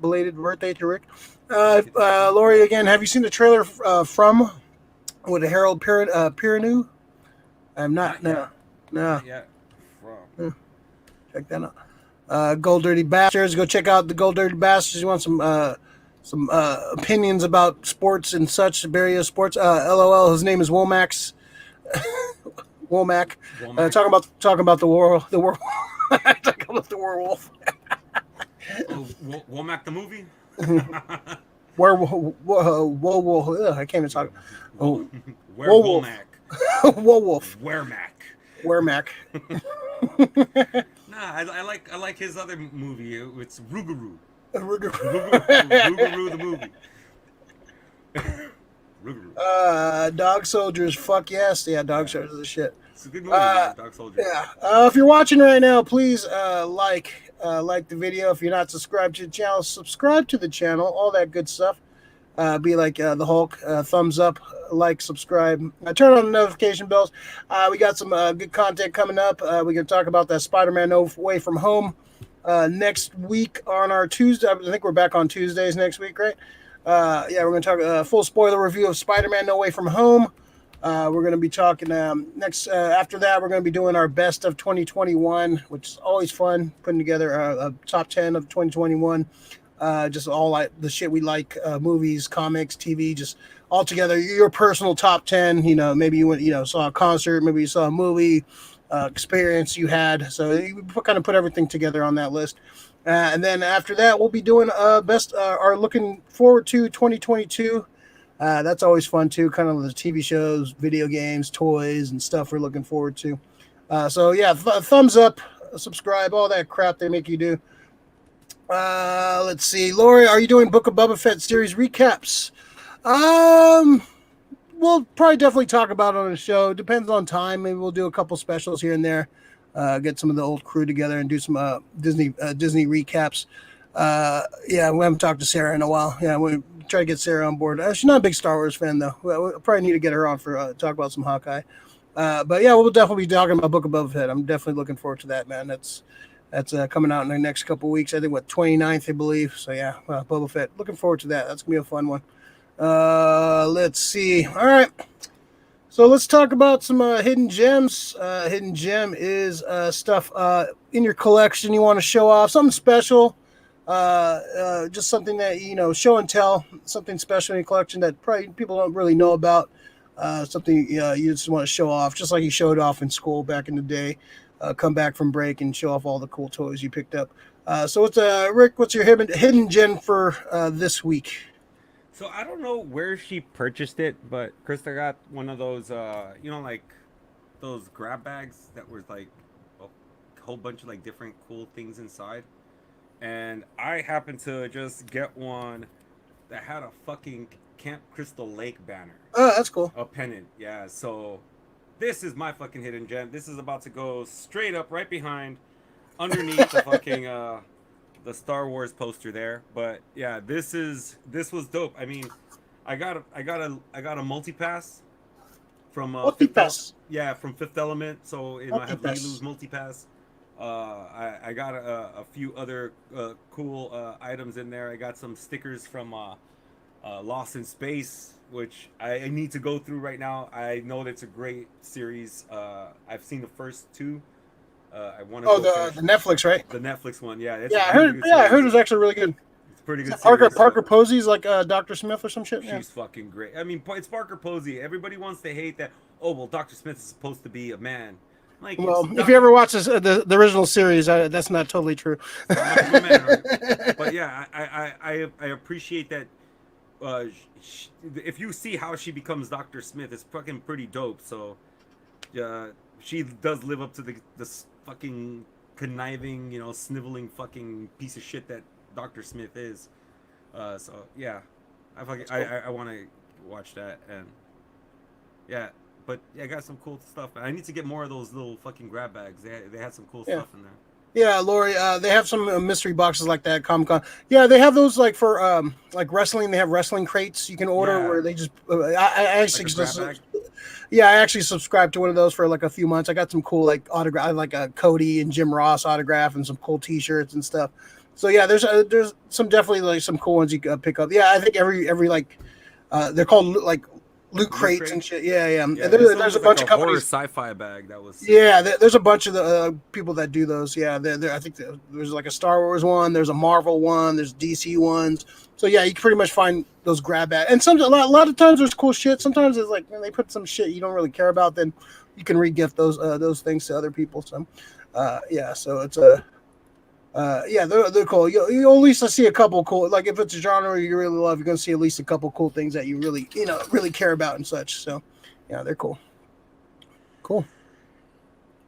belated birthday to Rick. Lori, again, have you seen the trailer from with Harold Perrineau? I'm not. No. Not yet. From. Check that out. Gold Dirty Bastards. Go check out the Gold Dirty Bastards. You want some opinions about sports and such, various sports. LOL. His name is Womack. Womack. Talking about the war. Talking about the werewolf. Womack the movie. Whoa! I can't even talk. Womack. Wolf. Wermack. Nah, I like his other movie. It's Rougarou. Rougarou the movie. Rougarou. Dog Soldiers. Fuck yes. Yeah, Dog Soldiers is shit. It's a good movie, Dog Soldiers. Yeah. If you're watching right now, please like the video. If you're not subscribed to the channel, subscribe to the channel. All that good stuff. Be like the Hulk. Thumbs up, like, subscribe. Turn on the notification bells. We got some good content coming up. We're going to talk about that Spider-Man No Way From Home next week on our Tuesday. I think we're back on Tuesdays next week, right? Yeah, we're going to talk full spoiler review of Spider-Man No Way From Home. We're going to be talking next. After that, we're going to be doing our best of 2021, which is always fun, putting together a top 10 of 2021. Just all the shit we like, movies, comics, TV, just all together. Your personal top 10. Maybe you went, saw a concert, maybe you saw a movie experience you had. So you kind of put everything together on that list. And then after that, we'll be doing best are looking forward to 2022. That's always fun too. Kind of the TV shows, video games, toys, and stuff we're looking forward to. So yeah, thumbs up, subscribe, all that crap they make you do. Let's see, Lori, are you doing Book of Boba Fett series recaps? We'll probably definitely talk about it on the show. Depends on time. Maybe we'll do a couple specials here and there. Get some of the old crew together and do some Disney recaps. Yeah, we haven't talked to Sarah in a while. Yeah, we try to get Sarah on board. She's not a big Star Wars fan though. We'll probably need to get her on for talk about some Hawkeye. But yeah, we'll definitely be talking about Book of Boba Fett. I'm definitely looking forward to that, man. That's coming out in the next couple of weeks. I think 29th, I believe. So yeah, Boba Fett. Looking forward to that. That's gonna be a fun one. Let's see. All right. So let's talk about some hidden gems. Hidden gem is stuff in your collection you want to show off, something special, just something that show and tell, something special in your collection that probably people don't really know about. Something you just want to show off, just like you showed off in school back in the day. Come back from break and show off all the cool toys you picked up. So it's Rick, what's your hidden gem for this week? So I don't know where she purchased it, but Krista got one of those, like those grab bags that were like a whole bunch of like different cool things inside. And I happened to just get one that had a fucking Camp Crystal Lake banner. Oh, that's cool. A pennant, yeah. So this is my fucking hidden gem. This is about to go straight up right behind, underneath the fucking the Star Wars poster there. But yeah, this was dope. I mean, I got a multi-pass from from Fifth Element. So in my Have Lose multi-pass, I got a few other cool items in there. I got some stickers from Lost in Space, which I need to go through right now. I know that's a great series. I've seen the first two. I want to. The Netflix, right? The Netflix one, yeah. I heard it was actually really good. It's pretty good. Parker Posey's like Dr. Smith or some shit. She's fucking great. I mean, it's Parker Posey. Everybody wants to hate that. Oh well, Dr. Smith is supposed to be a man. Like, well, if you ever watch the original series, that's not totally true. But yeah, I appreciate that. If you see how she becomes Dr. Smith, it's fucking pretty dope. So, she does live up to this fucking conniving, sniveling fucking piece of shit that Dr. Smith is. So yeah, I want to watch that, and yeah, but yeah, I got some cool stuff. I need to get more of those little fucking grab bags. They had some cool stuff in there. Yeah, Lori, they have some mystery boxes like that at Comic-Con. Yeah, they have those like for like wrestling. They have wrestling crates you can order where they just. I actually Yeah, I actually subscribed to one of those for like a few months. I got some cool like autograph, like a Cody and Jim Ross autograph, and some cool T-shirts and stuff. So yeah, there's some definitely like some cool ones you can pick up. Yeah, I think every like they're called like loot crates and shit. Yeah, yeah. Yeah, And this one there's was a bunch like of horror companies. sci-fi bag that was. Yeah, there's a bunch of the people that do those. Yeah, I think there's like a Star Wars one, there's a Marvel one, there's DC ones. So yeah, you can pretty much find those grab bag. And a lot of times there's cool shit. Sometimes it's like when they put some shit you don't really care about, then you can re-gift those things to other people. So yeah, so it's a yeah, they're cool. You at least see a couple cool. Like if it's a genre you really love, you're gonna see at least a couple cool things that you really care about and such. So yeah, they're cool. Cool.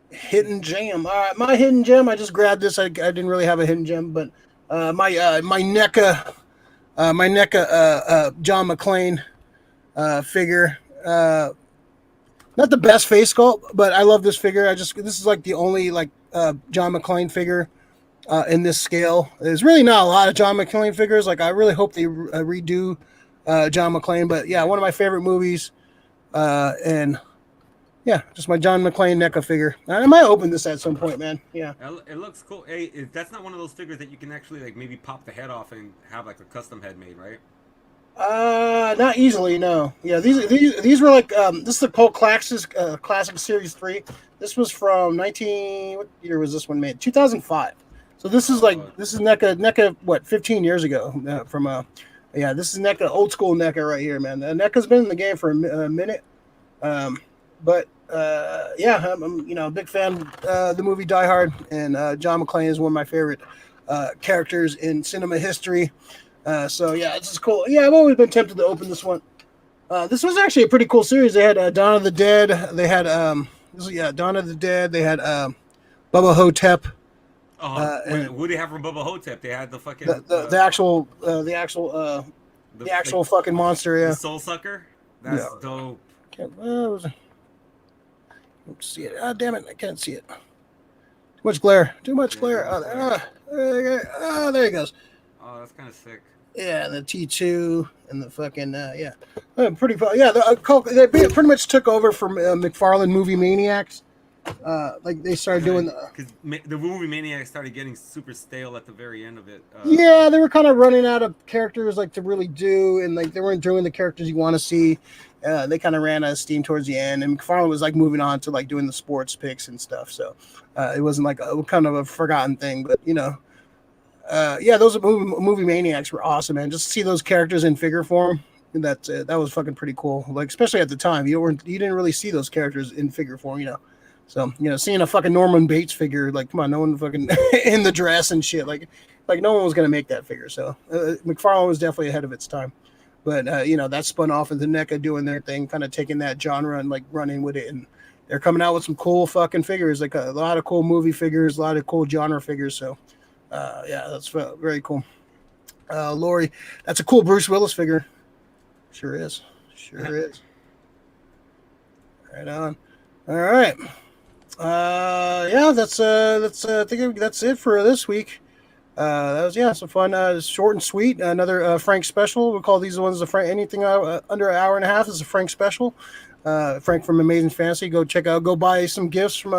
Hidden gem. All right, my hidden gem. I just grabbed this. I didn't really have a hidden gem, but my NECA John McClane figure. Not the best face sculpt, but I love this figure. This is like the only like John McClane figure in this scale. There's really not a lot of John McClane figures. Like I really hope they redo John McClane, but yeah, one of my favorite movies. And yeah, just my John McClane NECA figure. I might open this at some point, man. Yeah. It looks cool. Hey, that's not one of those figures that you can actually like maybe pop the head off and have like a custom head made, right? Not easily, no. Yeah, these were like this is the Cult Classic Series 3. This was from what year was this one made? 2005. So this is NECA what 15 years ago yeah, this is NECA, old school NECA right here, man. NECA's been in the game for a minute. But yeah, I'm a big fan of the movie Die Hard, and John McClane is one of my favorite characters in cinema history. So yeah, it's just cool. Yeah, I've always been tempted to open this one. This was actually a pretty cool series. They had Dawn of the Dead. They had Dawn of the Dead. They had Bubba Hotep. What do they have from Bubba Hotep? They had the fucking the actual fucking monster. Yeah, the Soul Sucker. That's dope. Let's see it. Ah, damn it! I can't see it. Too much glare. There he goes. Oh, that's kind of sick. Yeah, the T2 and the fucking yeah, pretty. Yeah, they pretty much took over from McFarlane Movie Maniacs. Like they started doing because the movie Maniacs started getting super stale at the very end of it. Yeah, they were kind of running out of characters like to really do, and like they weren't doing the characters you want to see. They kind of ran out of steam towards the end, and McFarlane was like moving on to like doing the sports picks and stuff. So it wasn't like a kind of a forgotten thing, but yeah, those movie Maniacs were awesome, man. Just to see those characters in figure form, that was fucking pretty cool. Like especially at the time, you didn't really see those characters in figure form, So seeing a fucking Norman Bates figure, like come on, no one fucking in the dress and shit, like no one was gonna make that figure. So McFarlane was definitely ahead of its time. But that spun off into NECA doing their thing, kind of taking that genre and like running with it, and they're coming out with some cool fucking figures, like a lot of cool movie figures, a lot of cool genre figures. So yeah, that's very cool. Lori, that's a cool Bruce Willis figure. Sure is. Right on. All right. Yeah, that's I think that's it for this week. That was some fun. Short and sweet. Another Frank special. We call these ones the Frank. Anything under an hour and a half is a Frank special. Frank from Amazing Fantasy. Go buy some gifts from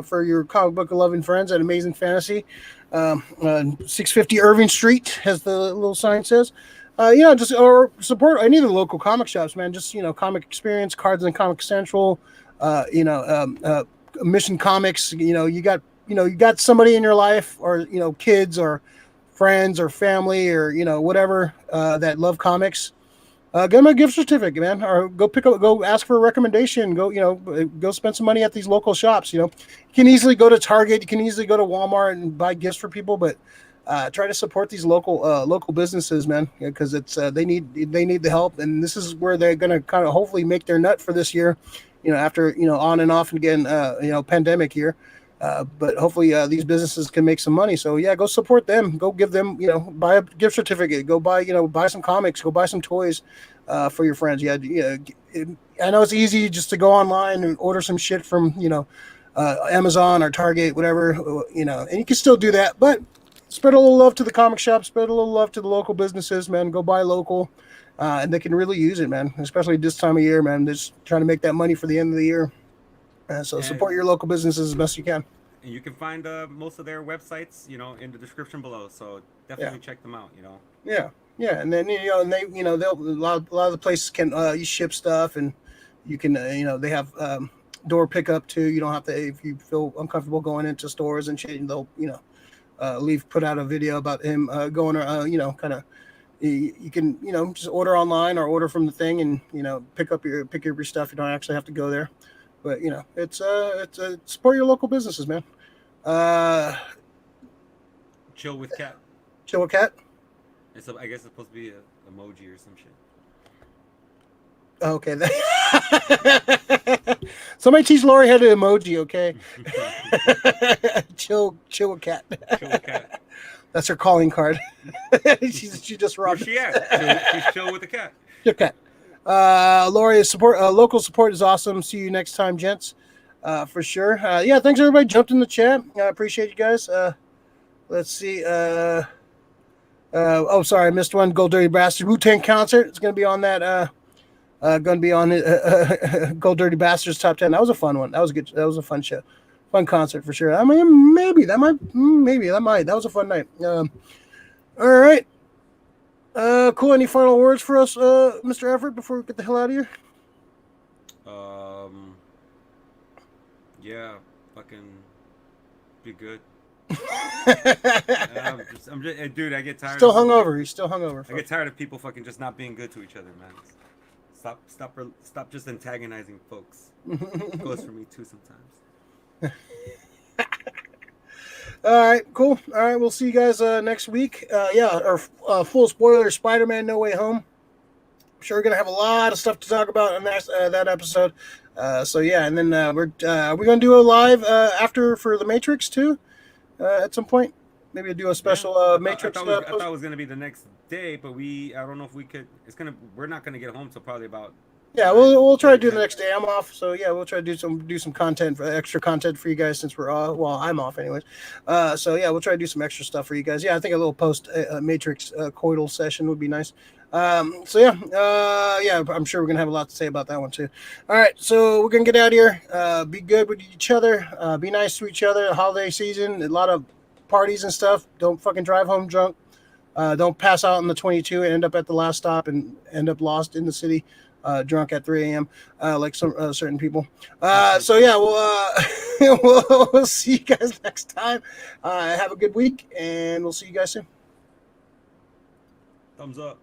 for your comic book loving friends at Amazing Fantasy. 650 Irving Street, as the little sign says. Just or support any of the local comic shops, man. Just Comic Experience, Cards and Comic Central. Mission Comics. You got somebody in your life, or kids or friends or family or whatever that love comics. Give them a gift certificate, man, or go ask for a recommendation. Go spend some money at these local shops. You can easily go to Target, you can easily go to Walmart and buy gifts for people, but try to support these local businesses, man, because it's they need the help, and this is where they're gonna kind of hopefully make their nut for this year. After on and off again, pandemic year. But hopefully these businesses can make some money. So yeah, go support them. Go give them, buy a gift certificate. Go buy some comics. Go buy some toys for your friends. Yeah, I know it's easy just to go online and order some shit from Amazon or Target, whatever, and you can still do that. But spread a little love to the comic shop, spread a little love to the local businesses, man. Go buy local, and they can really use it, man. Especially this time of year, man. Just trying to make that money for the end of the year. So support your local businesses as best you can. And you can find most of their websites, in the description below. So definitely check them out. Yeah, and then and they, they'll a lot of the places can you ship stuff, and you can, they have door pickup too. You don't have to, if you feel uncomfortable going into stores and shit, they'll put out a video about him going, kind of. You can, just order online or order from the thing, and pick up your stuff. You don't actually have to go there. But it's support your local businesses, man. Chill with cat. Chill with cat. I guess it's supposed to be an emoji or some shit. Okay. Somebody teach Lori how to emoji, okay? Chill with cat. Chill with cat. That's her calling card. she just rocked. Where's she at? She's chill with the cat. Chill cat. Lori, local support is awesome. See you next time, gents. For sure. Thanks everybody jumped in the chat. I appreciate you guys. Let's see. Sorry, I missed one. Gold Dirty Bastard Wu-Tang concert. It's gonna be on that. Going to be on Gold Dirty Bastards top 10. That was a fun one. That was good. That was a fun show, fun concert for sure. I mean, maybe that might. That was a fun night. All right. Cool. Any final words for us, Mr. Everett, before we get the hell out of here? Yeah, fucking be good. Dude, I get tired. Still hungover. He's still hungover. I get tired of people fucking just not being good to each other, man. Stop just antagonizing folks. It goes for me too sometimes. All right, cool. All right, we'll see you guys next week. Our full spoiler, Spider-Man No Way Home. I'm sure we're gonna have a lot of stuff to talk about in that episode. And then we're gonna do a live after for the Matrix too, at some point. Maybe do a special Matrix. I thought it was gonna be the next day, but I don't know if we could. We're not gonna get home till probably about. Yeah, we'll try to do the next day. I'm off, so yeah, we'll try to do some content, extra content for you guys since we're I'm off anyways. We'll try to do some extra stuff for you guys. Yeah, I think a little post Matrix coital session would be nice. I'm sure we're gonna have a lot to say about that one too. All right, so we're gonna get out of here. Be good with each other. Be nice to each other. Holiday season, a lot of parties and stuff. Don't fucking drive home drunk. Don't pass out in the 22 and end up at the last stop and end up lost in the city. Drunk at 3 a.m. Like some certain people. We'll see you guys next time. Have a good week, and we'll see you guys soon. Thumbs up.